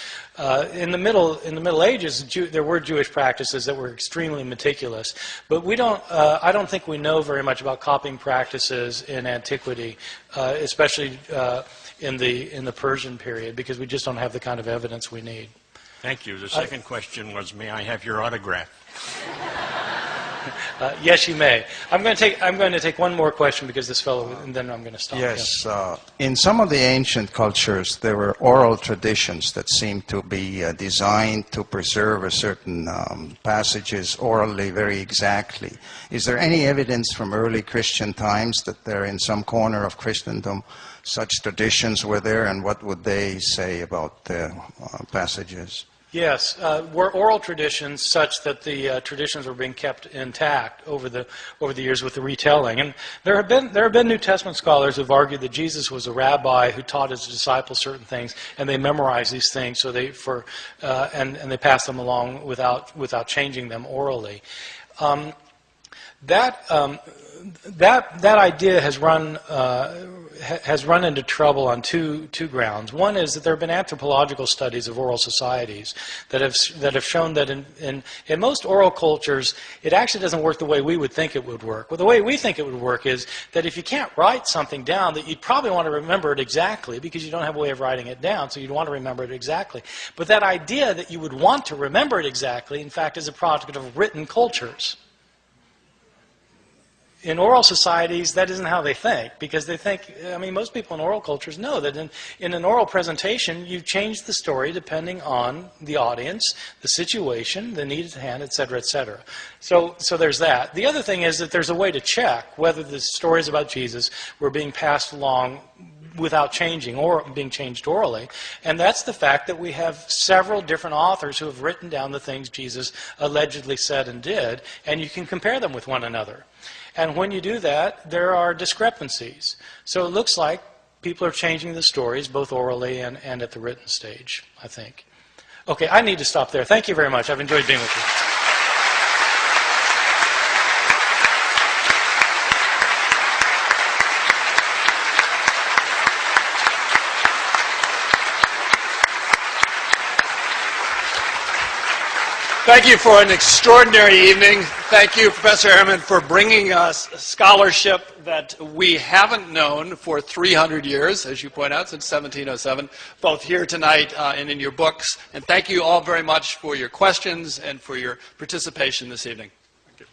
In the Middle Ages, there were Jewish practices that were extremely meticulous, but I don't think we know very much about copying practices in antiquity, especially in the Persian period, because we just don't have the kind of evidence we need. Thank you. The second question was, may I have your autograph? Yes, you may. I'm going to take one more question because this fellow, and then I'm going to stop. Yes. In some of the ancient cultures, there were oral traditions that seemed to be designed to preserve a certain passages orally very exactly. Is there any evidence from early Christian times that there, in some corner of Christendom, such traditions were there, and what would they say about the passages? Yes, were oral traditions such that the traditions were being kept intact over the years with the retelling. And there have been New Testament scholars who've argued that Jesus was a rabbi who taught his disciples certain things, and they memorized these things so and they passed them along without changing them orally. That idea has run into trouble on two grounds. One is that there have been anthropological studies of oral societies that have shown that in most oral cultures it actually doesn't work the way we would think it would work. Well, the way we think it would work is that if you can't write something down, that you'd probably want to remember it exactly because you don't have a way of writing it down, so you'd want to remember it exactly. But that idea that you would want to remember it exactly, in fact, is a product of written cultures. in oral societies, that isn't how they think, because they think, I mean, most people in oral cultures know that in an oral presentation, you change the story depending on the audience, the situation, the need at hand, et cetera, et cetera. So there's that. The other thing is that there's a way to check whether the stories about Jesus were being passed along without changing or being changed orally, and that's the fact that we have several different authors who have written down the things Jesus allegedly said and did, and you can compare them with one another. And when you do that, there are discrepancies. So it looks like people are changing the stories both orally and at the written stage, I think. Okay, I need to stop there. Thank you very much. I've enjoyed being with you. Thank you for an extraordinary evening. Thank you, Professor Ehrman, for bringing us scholarship that we haven't known for 300 years, as you point out, since 1707, both here tonight and in your books. And thank you all very much for your questions and for your participation this evening. Thank you.